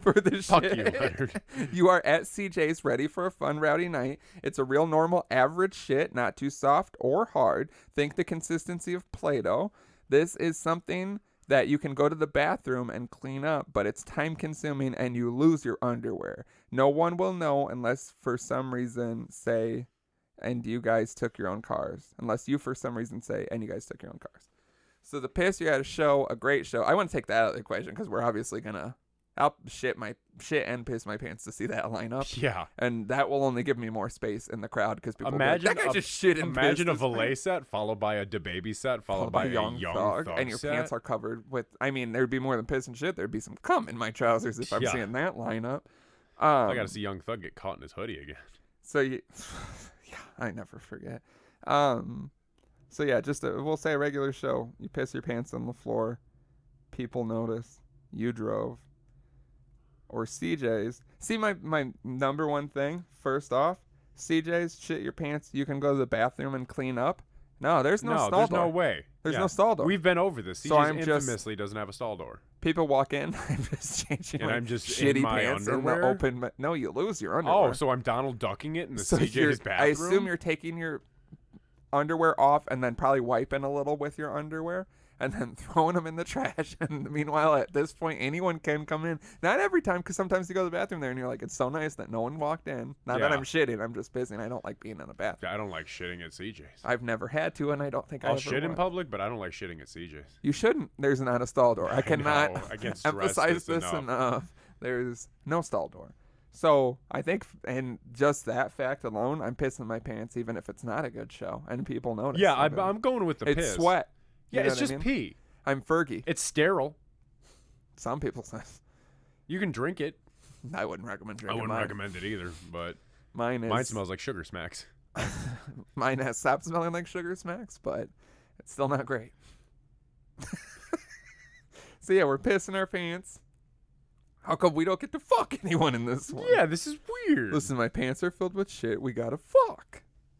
For the Fuck shit. you, Leonard. You are at CJ's ready for a fun, rowdy night. It's a real normal, average shit, not too soft or hard. Think the consistency of Play-Doh. This is something that you can go to the bathroom and clean up, but it's time consuming and you lose your underwear. No one will know unless for some reason say, and you guys took your own cars. Unless you for some reason say, and you guys took your own cars. So the piss, you had a great show. I want to take that out of the equation because we're obviously going to I'll shit and piss my pants to see that line up. Yeah. And that will only give me more space in the crowd because people imagine will be like, that guy just shit and imagine a Valet set followed by a DaBaby set followed by a Young Thug and your set. Pants are covered with, I mean, there'd be more than piss and shit. There'd be some cum in my trousers if I'm seeing that lineup. I got to see Young Thug get caught in his hoodie again. So, yeah, I never forget. So, yeah, we'll say a regular show. You piss your pants on the floor. People notice. You drove. Or CJ's. See, my number one thing, first off, CJ's, shit your pants, you can go to the bathroom and clean up. No, there's no stall door. There's no way. There's no stall door. We've been over this. CJ's infamously doesn't have a stall door. People walk in, I'm just changing and my I'm just shitty in my pants underwear? in the open. No, you lose your underwear. Oh, so I'm Donald ducking it in the CJ's bathroom? I assume you're taking your underwear off and then probably wiping a little with your underwear. And then throwing them in the trash. And meanwhile, at this point, anyone can come in. Not every time, because sometimes you go to the bathroom there and you're like, it's so nice that no one walked in. Not that I'm shitting, I'm just pissing. I don't like being in a bathroom. I don't like shitting at CJ's. I've never had to, and I don't think I'll shit in public, but I don't like shitting at CJ's. You shouldn't. There's not a stall door. I cannot emphasize this enough. enough. There's no stall door. So I think, and just that fact alone, I'm pissing my pants, even if it's not a good show, and people notice. Yeah, I'm going with the piss. It's sweat. Yeah, it's just pee. I'm Fergie. It's sterile. Some people say. You can drink it. I wouldn't recommend drinking I wouldn't recommend it either, but mine smells like Sugar Smacks. Mine has stopped smelling like Sugar Smacks, but it's still not great. So yeah, we're pissing our pants. How come we don't get to fuck anyone in this one? Yeah, this is weird. Listen, my pants are filled with shit. We gotta fuck.